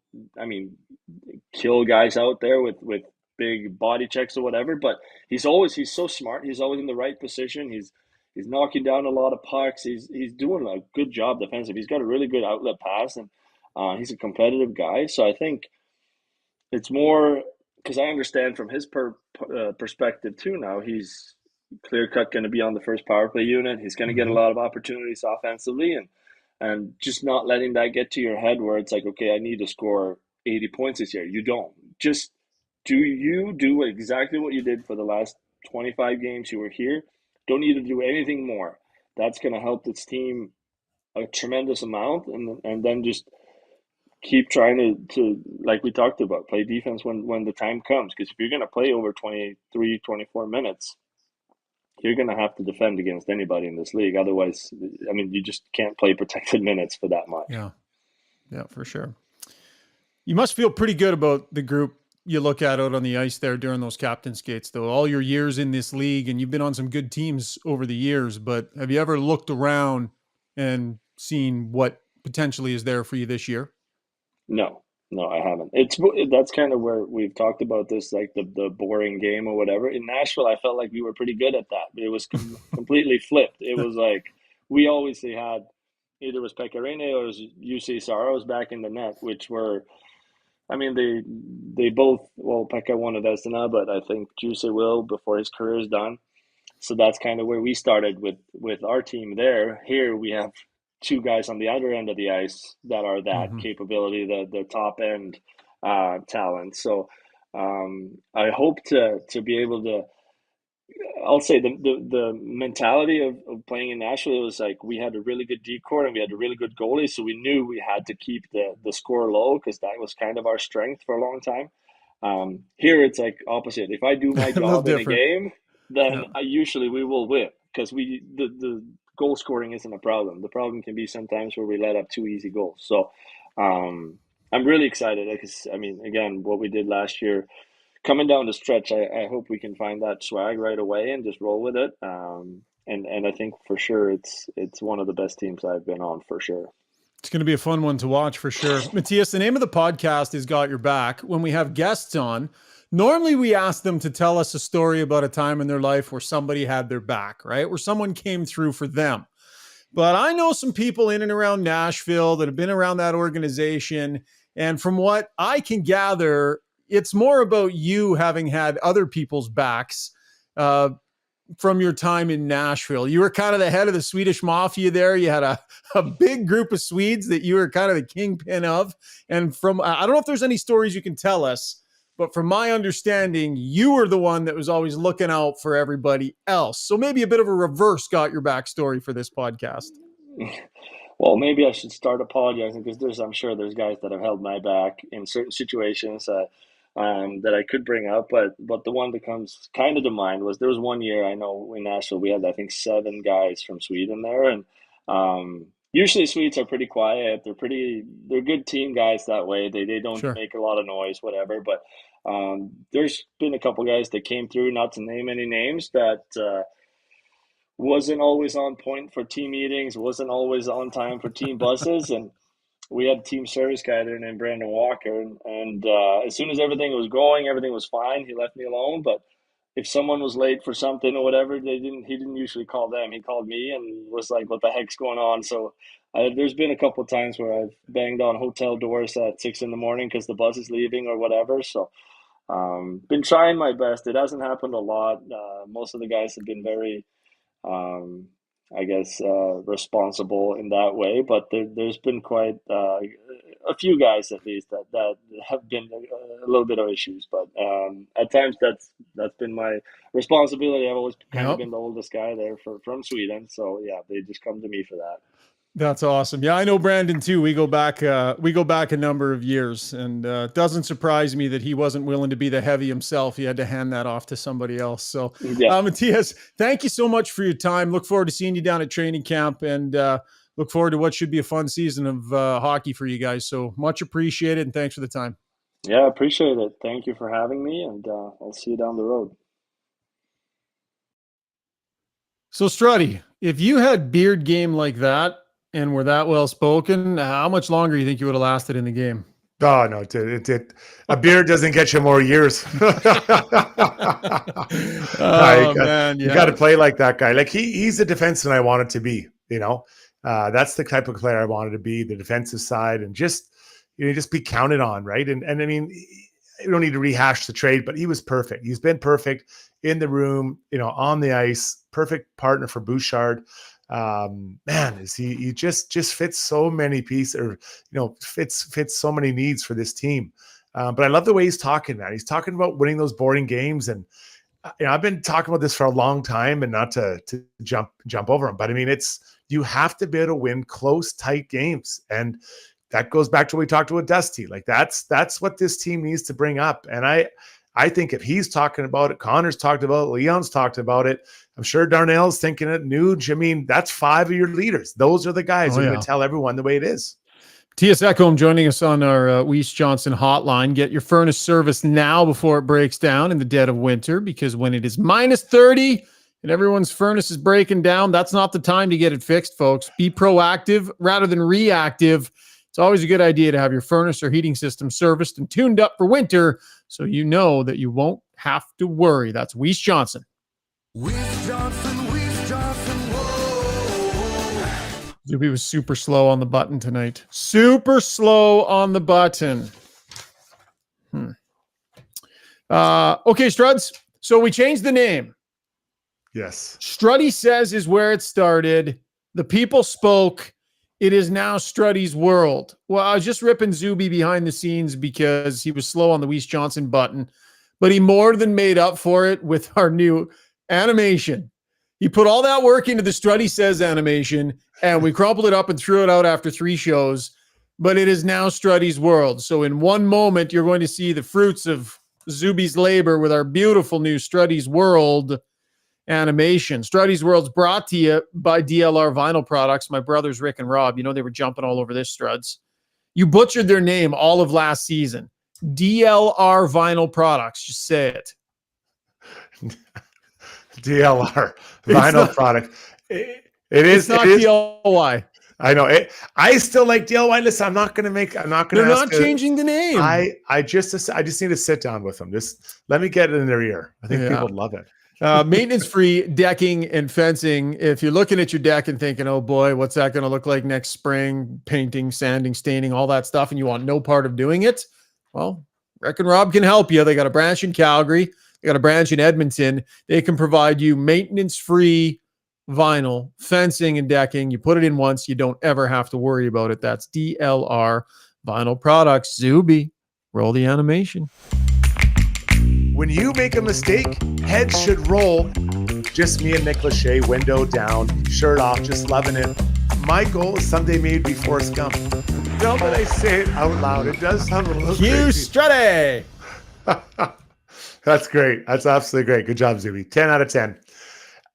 E: kill guys out there with big body checks or whatever, but he's so smart. He's always in the right position. He's knocking down a lot of pucks. He's doing a good job defensive. He's got a really good outlet pass, and he's a competitive guy. So I think it's more because I understand from his perspective too. Now he's clear cut going to be on the first power play unit. He's going to get a lot of opportunities offensively, and just not letting that get to your head where it's like, okay, I need to score 80 points this year. You don't. Just do exactly what you did for the last 25 games you were here. Don't need to do anything more. That's going to help this team a tremendous amount, and then just keep trying to, like we talked about, play defense when the time comes. Because if you're going to play over 23, 24 minutes, you're going to have to defend against anybody in this league. Otherwise, you just can't play protected minutes for that much.
A: Yeah, for sure. You must feel pretty good about the group you look at out on the ice there during those captain skates, though. All your years in this league, and you've been on some good teams over the years, but have you ever looked around and seen what potentially is there for you this year?
E: No, I haven't. That's kind of where we've talked about this, like the boring game or whatever. In Nashville, I felt like we were pretty good at that. It was completely flipped. It was like we always had either it was Pekarine or it was UC Saros back in the net, which were, they both, well, Pekka won at Vezina, but I think Juicy will before his career is done. So that's kind of where we started with our team there. Here we have two guys on the other end of the ice that are that capability, the top end talent. So I hope to be able to, I'll say the mentality of playing in Nashville was like we had a really good decor and we had a really good goalie, so we knew we had to keep the score low because that was kind of our strength for a long time. Here it's like opposite. If I do my job in a game, then usually we will win because the goal scoring isn't a problem. The problem can be sometimes where we let up 2 easy goals. So I'm really excited because again, what we did last year. Coming down the stretch, I hope we can find that swag right away and just roll with it. And I think for sure it's one of the best teams I've been on for sure.
A: It's going to be a fun one to watch for sure. Mattias, the name of the podcast is Got Your Back. When we have guests on, normally we ask them to tell us a story about a time in their life where somebody had their back, right? Where someone came through for them. But I know some people in and around Nashville that have been around that organization. And from what I can gather, it's more about you having had other people's backs from your time in Nashville. You were kind of the head of the Swedish mafia there. You had a big group of Swedes that you were kind of the kingpin of. And I don't know if there's any stories you can tell us, but from my understanding, you were the one that was always looking out for everybody else. So maybe a bit of a reverse Got Your Back story for this podcast.
E: Well, maybe I should start apologizing because I'm sure there's guys that have held my back in certain situations that I could bring up, but the one that comes kind of to mind was there was one year I know in Nashville we had I think 7 guys from Sweden there, and usually Swedes are pretty quiet. They're good team guys that way. They don't make a lot of noise, whatever. But there's been a couple guys that came through, not to name any names, that wasn't always on point for team meetings, wasn't always on time for team buses, and we had a team service guy there named Brandon Walker, and as soon as everything was going, everything was fine. He left me alone, but if someone was late for something or whatever, he didn't usually call them. He called me and was like, "What the heck's going on?" So there's been a couple of times where I've banged on hotel doors at 6 in the morning because the bus is leaving or whatever. So been trying my best. It hasn't happened a lot. Most of the guys have been very I guess, responsible in that way. But there's been quite a few guys, at least, that have been a little bit of issues. But at times that's been my responsibility. I've always kind of been the oldest guy there from Sweden. So yeah, they just come to me for that.
A: That's awesome. Yeah, I know Brandon too. We go back a number of years, and it doesn't surprise me that he wasn't willing to be the heavy himself. He had to hand that off to somebody else. So,
E: Yeah.
A: Mattias, thank you so much for your time. Look forward to seeing you down at training camp, and look forward to what should be a fun season of hockey for you guys. So much appreciated, and thanks for the time.
E: Yeah, I appreciate it. Thank you for having me, and I'll see you down the road.
A: So, Struddy, if you had beard game like that and were that well spoken, how much longer do you think you would have lasted in the game?
B: Oh no, a beard doesn't get you more years.
A: Man,
B: you got to play like that guy. Like he's the defenseman I wanted to be. You know, that's the type of player I wanted to be, the defensive side, and just be counted on, right? And I mean, you don't need to rehash the trade, but he was perfect. He's been perfect in the room, on the ice, perfect partner for Bouchard. Man, is he just fits so many pieces, or fits so many needs for this team. But I love the way he's talking, man. He's talking about winning those boring games, and I've been talking about this for a long time, and not to jump over him, but I mean, you have to be able to win close, tight games, and that goes back to what we talked about Dusty. Like that's what this team needs to bring up, and I think if he's talking about it, Connor's talked about it, Leon's talked about it, I'm sure Darnell's thinking it, Nuge. I mean, that's 5 of your leaders. Those are the guys who are going to tell everyone the way it is.
A: Mattias Ekholm joining us on our Weiss Johnson hotline. Get your furnace service now before it breaks down in the dead of winter, because when it is minus 30 and everyone's furnace is breaking down, that's not the time to get it fixed, folks. Be proactive rather than reactive. It's always a good idea to have your furnace or heating system serviced and tuned up for winter, so you know that you won't have to worry. That's Weiss Johnson.
G: Weiss Johnson, whoa.
A: Zuby was super slow on the button tonight. Super slow on the button. Okay, Struds. So we changed the name.
B: Yes.
A: Struddy says is where it started. The people spoke. It is now Struddy's world. Well, I was just ripping Zuby behind the scenes because he was slow on the Weiss Johnson button, but he more than made up for it with our new animation. He put all that work into the Struddy Says animation, and we crumpled it up and threw it out after 3 shows, but it is now Struddy's world. So in one moment, you're going to see the fruits of Zuby's labor with our beautiful new Struddy's World animation. Struddy's World's brought to you by DLR Vinyl Products. My brothers Rick and Rob, they were jumping all over this, Struds. You butchered their name all of last season. DLR Vinyl Products. Just say it.
B: DLR Vinyl Product. It's
A: not DLY.
B: I know it. I still like DLY. Listen, I'm not going to.
A: They're not changing the name.
B: I just need to sit down with them. Just let me get it in their ear. I think people would love it.
A: Maintenance-free decking and fencing. If you're looking at your deck and thinking, oh boy, what's that going to look like next spring? Painting, sanding, staining, all that stuff, and you want no part of doing it, well, Rick and Rob can help you. They got a branch in Calgary. They got a branch in Edmonton. They can provide you maintenance-free vinyl, fencing, and decking. You put it in once. You don't ever have to worry about it. That's DLR Vinyl Products. Zuby, roll the animation.
B: When you make a mistake, heads should roll. Just me and Nick Lachey, window down, shirt off, just loving it. My goal is someday maybe be Forrest Gump. Now that I say it out loud, it does sound a little crazy.
A: Struddy.
B: That's great. That's absolutely great. Good job, Zuby. 10 out of 10.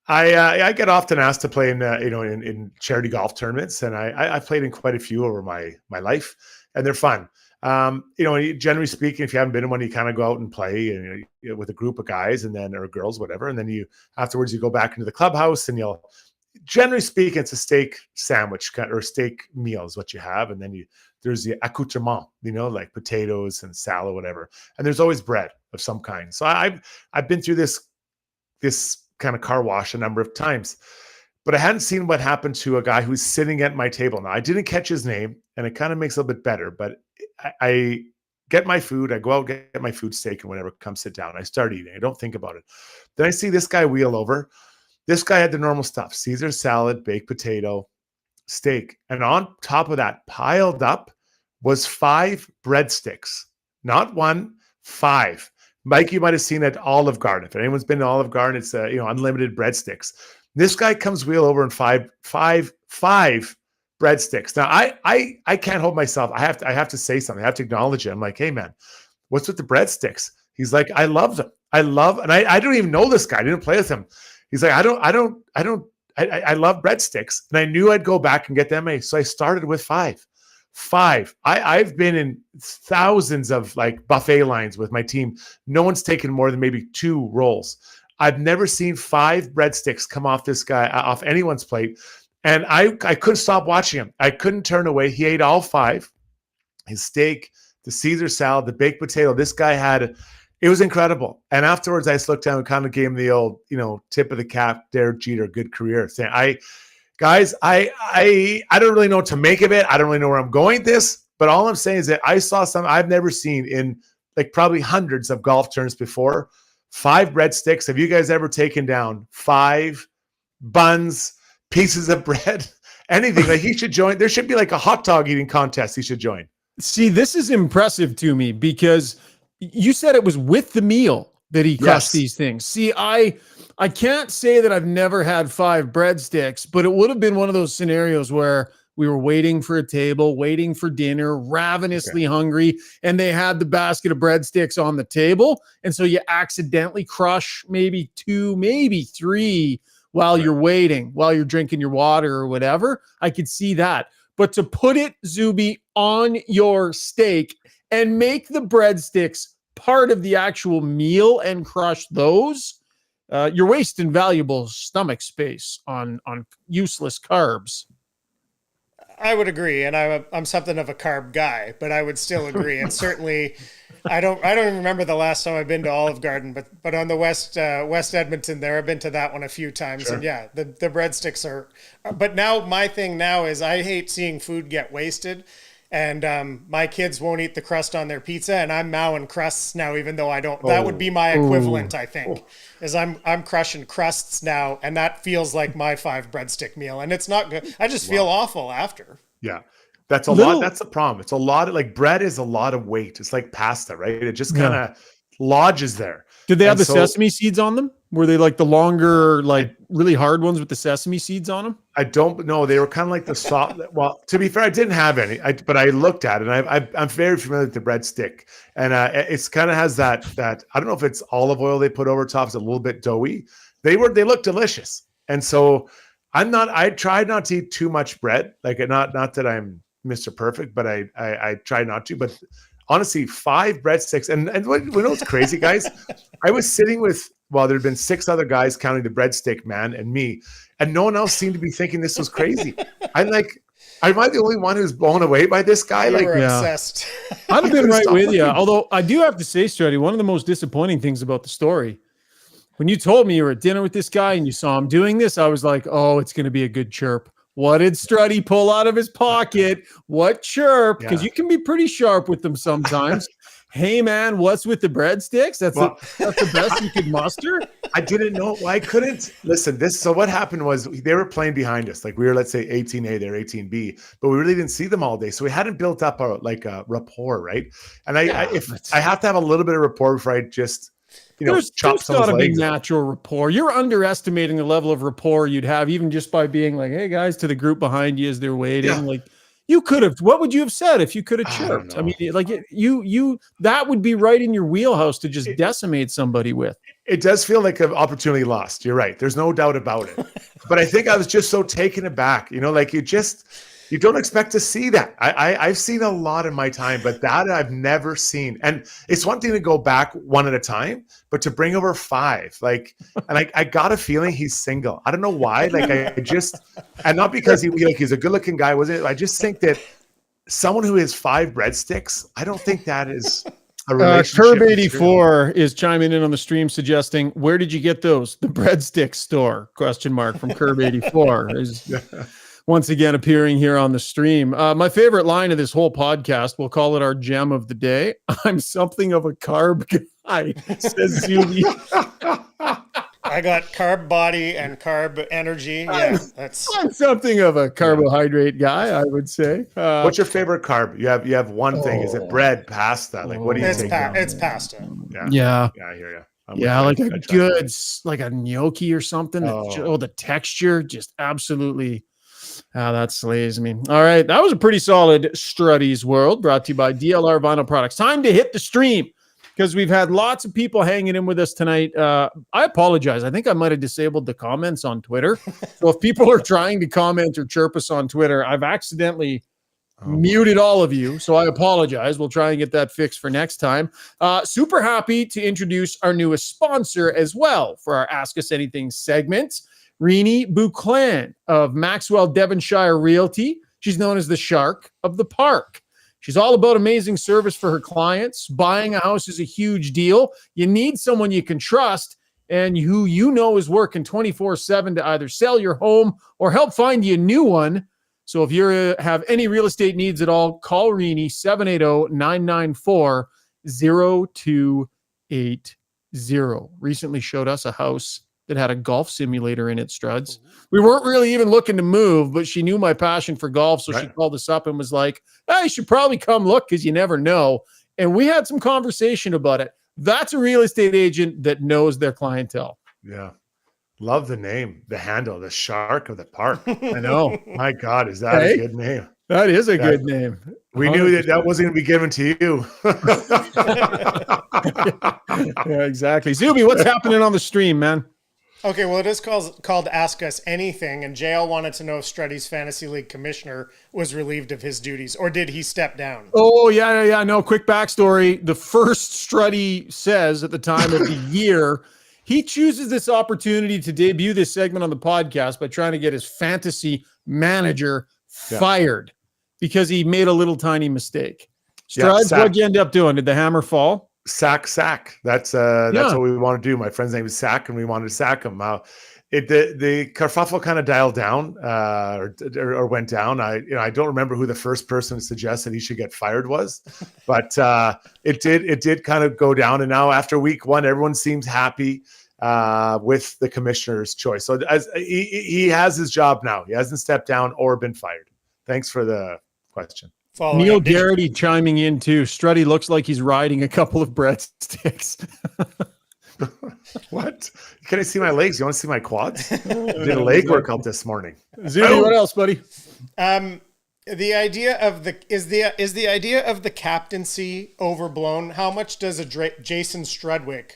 B: I get often asked to play in charity golf tournaments, and I played in quite a few over my life, and they're fun. Generally speaking, if you haven't been in one, you kind of go out and play with a group of guys or girls, whatever. And then afterwards you go back into the clubhouse and generally speaking, it's a steak sandwich or steak meal is what you have. And then there's the accoutrement, like potatoes and salad, whatever. And there's always bread of some kind. So I've been through this kind of car wash a number of times, but I hadn't seen what happened to a guy who's sitting at my table. Now I didn't catch his name, and it kind of makes it a little bit better, but I get my food. I go out, get my food, steak and whatever, come sit down. I start eating. I don't think about it. Then I see this guy wheel over. This guy had the normal stuff: Caesar salad, baked potato, steak. And on top of that, piled up, was 5 breadsticks. Not 1, 5. Mike, you might have seen at Olive Garden. If anyone's been to Olive Garden, it's unlimited breadsticks. This guy comes wheel over and 5 breadsticks. Now I can't hold myself. I have to say something. I have to acknowledge it. I'm like, hey man, what's with the breadsticks? He's like, I love them. And I don't even know this guy. I didn't play with him. He's like, I love breadsticks. And I knew I'd go back and get them. So I started with 5. I've been in thousands of like buffet lines with my team. No one's taken more than maybe 2 rolls. I've never seen 5 breadsticks come off this guy, off anyone's plate. And I couldn't stop watching him. I couldn't turn away. He ate all 5. His steak, the Caesar salad, the baked potato. This guy it was incredible. And afterwards, I just looked down and kind of gave him the old, tip of the cap, Derek Jeter, good career thing. I don't really know what to make of it. I don't really know where I'm going with this, but all I'm saying is that I saw something I've never seen in like probably hundreds of golf tournaments before. 5 breadsticks. Have you guys ever taken down 5 buns, pieces of bread, anything? Like, he should join. There should be like a hot dog eating contest. He should join.
A: See, this is impressive to me because you said it was with the meal that he crushed these things. See, I can't say that I've never had 5 breadsticks, but it would have been one of those scenarios where we were waiting for a table, waiting for dinner, ravenously hungry, and they had the basket of breadsticks on the table. And so you accidentally crush maybe 2, maybe 3 while you're waiting, while you're drinking your water or whatever. I could see that. But to put it, Zuby, on your steak and make the breadsticks part of the actual meal and crush those, you're wasting valuable stomach space on useless carbs.
H: I would agree, and I'm something of a carb guy, but I would still agree. And certainly, I don't even remember the last time I've been to Olive Garden, but on the West Edmonton there, I've been to that one a few times. Sure. And yeah, the breadsticks are. But now my thing now is I hate seeing food get wasted. And my kids won't eat the crust on their pizza, and I'm mowing crusts now, even though I don't. That would be my equivalent, I think, is I'm crushing crusts now, and that feels like my 5 breadstick meal, and it's not good. I just feel awful after.
B: Yeah, that's a lot. That's the problem. It's a lot of like bread is a lot of weight. It's like pasta, right? It just kind of lodges there.
A: Did they have the sesame seeds on them? Were they like the longer, like really hard ones with the sesame seeds on them?
B: I don't know. They were kind of like the soft. Well, to be fair, I didn't have any, but I looked at it, and I'm very familiar with the breadstick, and it's kind of has that I don't know if it's olive oil they put over top. It's a little bit doughy. They look delicious, and so I tried not to eat too much bread. Like not that I'm Mr. Perfect, but I try not to. But honestly, 5 breadsticks, and we know what's crazy, guys. I was sitting with. Well, there had been 6 other guys counting the breadstick man and me, and no one else seemed to be thinking this was crazy. Am I the only one who's blown away by this guy?
H: Like, obsessed.
A: I'd have been right with you. Although I do have to say, Struddy, one of the most disappointing things about the story, when you told me you were at dinner with this guy and you saw him doing this, I was like, oh, it's going to be a good chirp. What did Struddy pull out of his pocket? What chirp? Because you can be pretty sharp with them sometimes. Hey man, what's with the breadsticks? That's the best you could muster.
B: I didn't know. Well, I couldn't listen. So what happened was they were playing behind us. Like we were, let's say 18A, they're 18B, but we really didn't see them all day. So we hadn't built up a rapport, right? And I have to have a little bit of rapport before I just chop someone's legs. There's got to be
A: natural rapport. You're underestimating the level of rapport you'd have even just by being like, hey guys, to the group behind you as they're waiting. Yeah. Like, you could have. What would you have said if you could have chirped? I mean, like you that would be right in your wheelhouse to just decimate somebody with.
B: It does feel like an opportunity lost. You're right. There's no doubt about it. But I think I was just so taken aback. Like You don't expect to see that. I've seen a lot in my time, but that I've never seen. And it's one thing to go back one at a time, but to bring over 5, like, and I got a feeling he's single. I don't know why. Like and not because he's a good looking guy, was it? I just think that someone who has 5 breadsticks, I don't think that is a relationship.
A: Curb84 is chiming in on the stream suggesting, where did you get those? The breadstick store, ? From Curb84 is once again appearing here on the stream. My favorite line of this whole podcast, we'll call it our gem of the day. I'm something of a carb guy, says Zuby.
H: I got carb body and carb energy. Yeah,
A: I'm something of a carbohydrate guy, I would say.
B: What's your favorite carb? You have one thing. Is it bread, pasta? Like, what do you think?
H: It's pasta.
A: Yeah.
B: I hear you.
A: Like a good, like a gnocchi or something. The texture just absolutely. That slays me. All right. That was a pretty solid Struddy's World, brought to you by DLR Vinyl Products. Time to hit the stream because we've had lots of people hanging in with us tonight. I apologize. I think I might have disabled the comments on Twitter. So if people are trying to comment or chirp us on Twitter, I've accidentally muted all of you. So I apologize. We'll try and get that fixed for next time. Super happy to introduce our newest sponsor as well for our Ask Us Anything segment. Renee Buclan of Maxwell Devonshire Realty. She's known as the Shark of the Park. She's all about amazing service for her clients. Buying a house is a huge deal. You need someone you can trust and who you know is working 24/7 to either sell your home or help find you a new one. So if you have any real estate needs at all, call Renee 780-994-0280. Recently showed us a house that had a golf simulator in it, Struds. We weren't really even looking to move, but she knew my passion for golf, so she called us up and was like, hey, you should probably come look because you never know. And we had some conversation about it. That's a real estate agent that knows their clientele.
B: Yeah. Love the name, the handle, the Shark of the Park.
A: I know.
B: My God, is that a good name?
A: That is a good name.
B: We 100%. Knew that wasn't going to be given to
A: you. Yeah, exactly. Zuby, what's happening on the stream, man?
H: Okay, well, it is called Ask Us Anything, and JL wanted to know if Struddy's Fantasy League commissioner was relieved of his duties, or did he step down?
A: Oh, yeah. No, quick backstory. The first Struddy says at the time of the year, he chooses this opportunity to debut this segment on the podcast by trying to get his fantasy manager fired because he made a little tiny mistake. Struds, what'd you end up doing? Did the hammer fall?
B: Sack. That's what we want to do. My friend's name is Sack, and we wanted to sack him. The kerfuffle kind of dialed down or went down. I don't remember who the first person suggested he should get fired was, but it did kind of go down. And now after week 1, everyone seems happy with the commissioner's choice. So as he has his job now, he hasn't stepped down or been fired. Thanks for the question.
A: Neil Garrity chiming in too. Struddy looks like he's riding a couple of breadsticks.
B: What? Can I see my legs? You want to see my quads? I did a leg workout this morning.
A: Zuby, what else, buddy?
H: The idea of the idea of the captaincy overblown? How much does Jason Strudwick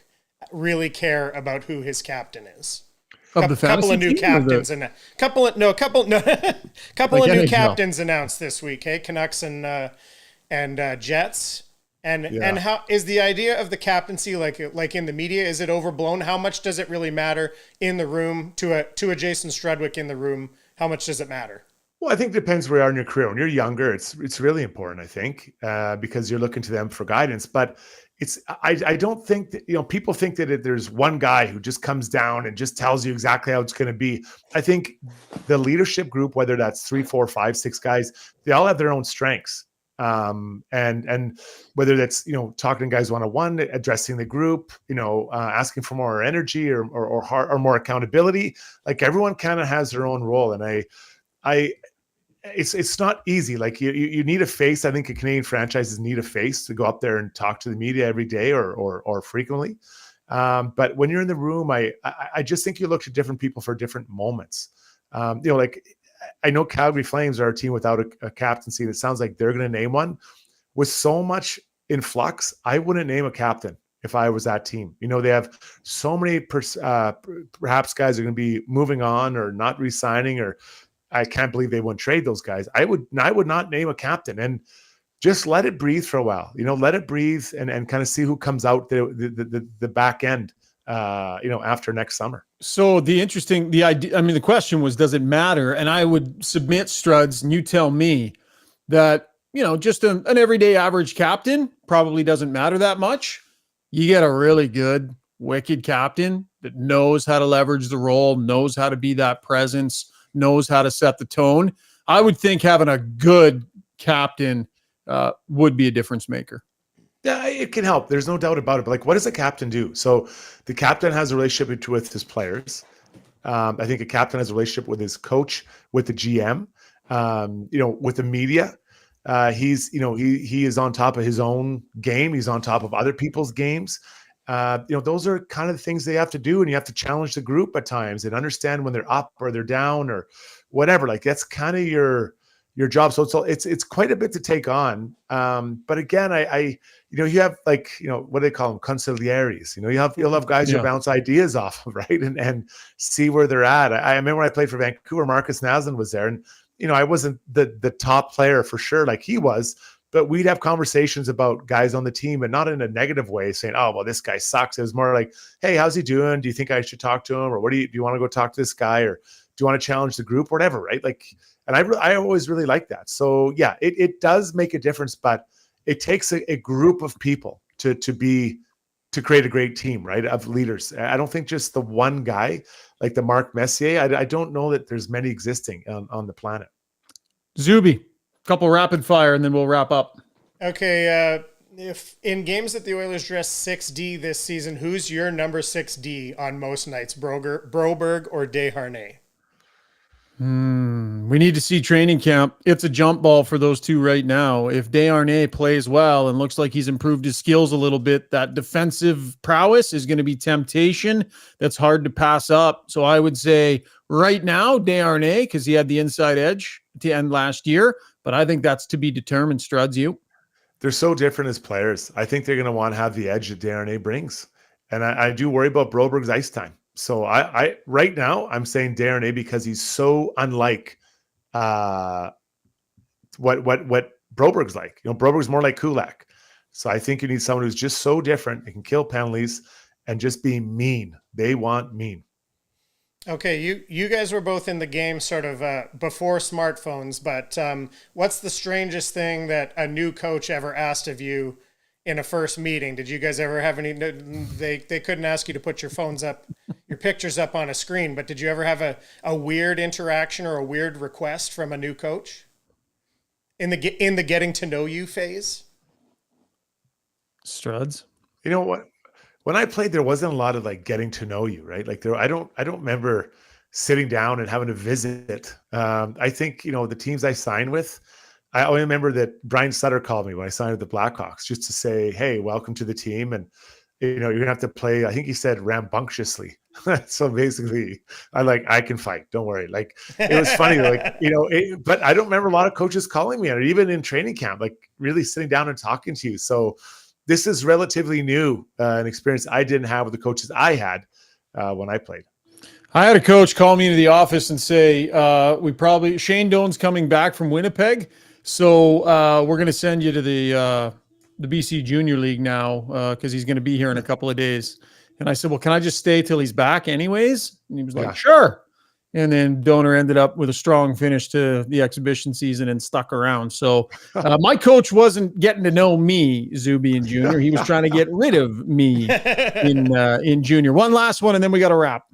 H: really care about who his captain is? Couple of new captains and couple of new captains announced this week. Hey, Canucks and Jets. And how is the idea of the captaincy like in the media? Is it overblown? How much does it really matter in the room to a Jason Strudwick in the room? How much does it matter?
B: Well, I think it depends where you are in your career. When you're younger, it's really important, I think, because you're looking to them for guidance. But I don't think that, people think that there's one guy who just comes down and just tells you exactly how it's going to be. I think the leadership group, whether that's 3, 4, 5, 6 guys, they all have their own strengths. And whether that's, talking to guys one-on-one, addressing the group, asking for more energy or more accountability, like everyone kind of has their own role. And it's not easy. Like you need a face. I think Canadian franchises need a face to go up there and talk to the media every day or frequently. But when you're in the room, I just think you look to different people for different moments. Like I know Calgary Flames are a team without a captaincy. It sounds like they're going to name one. With so much in flux, I wouldn't name a captain if I was that team. They have so many perhaps guys are going to be moving on or not re-signing or I can't believe they wouldn't trade those guys. I would not name a captain and just let it breathe for a while. Let it breathe and kind of see who comes out the back end. After next summer.
A: So the idea, I mean, the question was, does it matter? And I would submit, Struds, and you tell me that, just an everyday average captain probably doesn't matter that much. You get a really good, wicked captain that knows how to leverage the role, knows how to be that presence, knows how to set the tone. I would think having a good captain would be a difference maker.
B: Yeah, it can help. There's no doubt about it. But what does a captain do? So the captain has a relationship with his players. I think a captain has a relationship with his coach, with the GM, with the media. He is on top of his own game. He's on top of other people's games. Those are kind of the things they have to do, and you have to challenge the group at times and understand when they're up or they're down or whatever. That's kind of your job. So it's quite a bit to take on. But again, you have what do they call them? Consiglieres. You'll have guys you bounce ideas off of, right? And see where they're at. I remember when I played for Vancouver, Marcus Naslund was there, and I wasn't the top player for sure like he was, but we'd have conversations about guys on the team, and not in a negative way saying, oh, well, this guy sucks. It was more like, hey, how's he doing? Do you think I should talk to him? Or do you want to go talk to this guy? Or do you want to challenge the group or whatever, right? And I always really like that. So yeah, it does make a difference, but it takes a group of people to create a great team, right? Of leaders. I don't think just the one guy like the Mark Messier. I don't know that there's many existing on the planet.
A: Zuby, couple rapid fire, and then we'll wrap up.
H: Okay. If in games that the Oilers dress 6D this season, who's your number 6D on most nights? Broberg or Desharnais?
A: We need to see training camp. It's a jump ball for those two right now. If Desharnais plays well and looks like he's improved his skills a little bit, that defensive prowess is going to be temptation that's hard to pass up. So I would say right now, Desharnais, because he had the inside edge to end last year, but I think that's to be determined. Struds, you?
B: They're so different as players. I think they're going to want to have the edge that Desharnais brings. And I do worry about Broberg's ice time. So I right now I'm saying Desharnais because he's so unlike what Broberg's like. Broberg's more like Kulak. So I think you need someone who's just so different and can kill penalties and just be mean. They want mean.
H: Okay, you guys were both in the game sort of before smartphones, but what's the strangest thing that a new coach ever asked of you in a first meeting? Did you guys ever have any? They couldn't ask you to put your phones up, your pictures up on a screen, but did you ever have a weird interaction or a weird request from a new coach in the getting to know you phase?
A: Struds,
B: you know what? When I played, there wasn't a lot of getting to know you, right? I don't remember sitting down and having to visit. I think the teams I signed with. I only remember that Brian Sutter called me when I signed with the Blackhawks just to say, hey, welcome to the team. And, you're going to have to play, I think he said rambunctiously. So basically I can fight. Don't worry. It was funny, but I don't remember a lot of coaches calling me, or even in training camp, really sitting down and talking to you. So this is relatively new, an experience I didn't have with the coaches I had when I played.
A: I had a coach call me into the office and say, Shane Doan's coming back from Winnipeg. So we're going to send you to the BC Junior League now because he's going to be here in a couple of days. And I said, well, can I just stay till he's back anyways? And he was like, sure. And then Donor ended up with a strong finish to the exhibition season and stuck around. So my coach wasn't getting to know me, Zuby in junior. He was trying to get rid of me in junior. One last one, and then we got to wrap.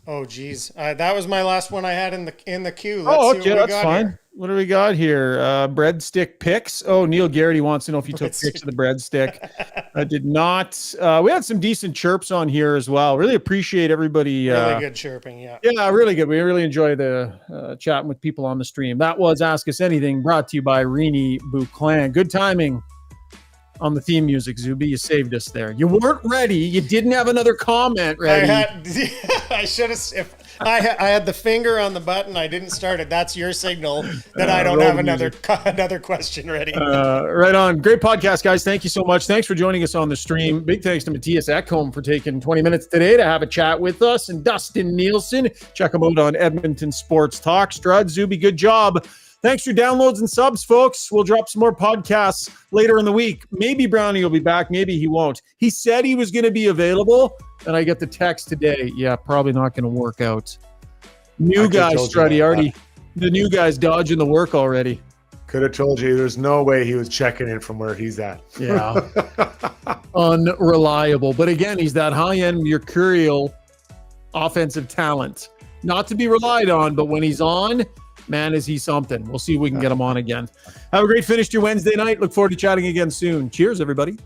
H: Oh, geez. That was my last one I had in the queue.
A: Okay, that's fine. Here. What do we got here? Breadstick picks. Oh, Neil Garrity wants to know if you took pics of the breadstick. I did not. We had some decent chirps on here as well. Really appreciate everybody.
H: Really good chirping, yeah.
A: Yeah, really good. We really enjoy the chatting with people on the stream. That was Ask Us Anything, brought to you by Rini Bouclan. Good timing on the theme music, Zuby. You saved us there. You weren't ready. You didn't have another comment ready.
H: I should have. If I had the finger on the button, I didn't start it. That's your signal that I don't have another question ready.
A: Right on. Great podcast, guys. Thank you so much. Thanks for joining us on the stream. Big thanks to Mattias Ekholm for taking 20 minutes today to have a chat with us, and Dustin Nielson. Check him out on Edmonton Sports Talk. Struds, Zuby, good job. Thanks for downloads and subs, folks. We'll drop some more podcasts later in the week. Maybe Brownie will be back. Maybe he won't. He said he was going to be available, and I get the text today. Yeah, probably not going to work out. New guy, Struddy, already. The new guy's dodging the work already.
B: Could have told you there's no way he was checking in from where he's at.
A: Yeah. Unreliable. But again, he's that high-end mercurial offensive talent. Not to be relied on, but when he's on, man, is he something. We'll see if we can get him on again. Have a great finish to your Wednesday night. Look forward to chatting again soon. Cheers, everybody.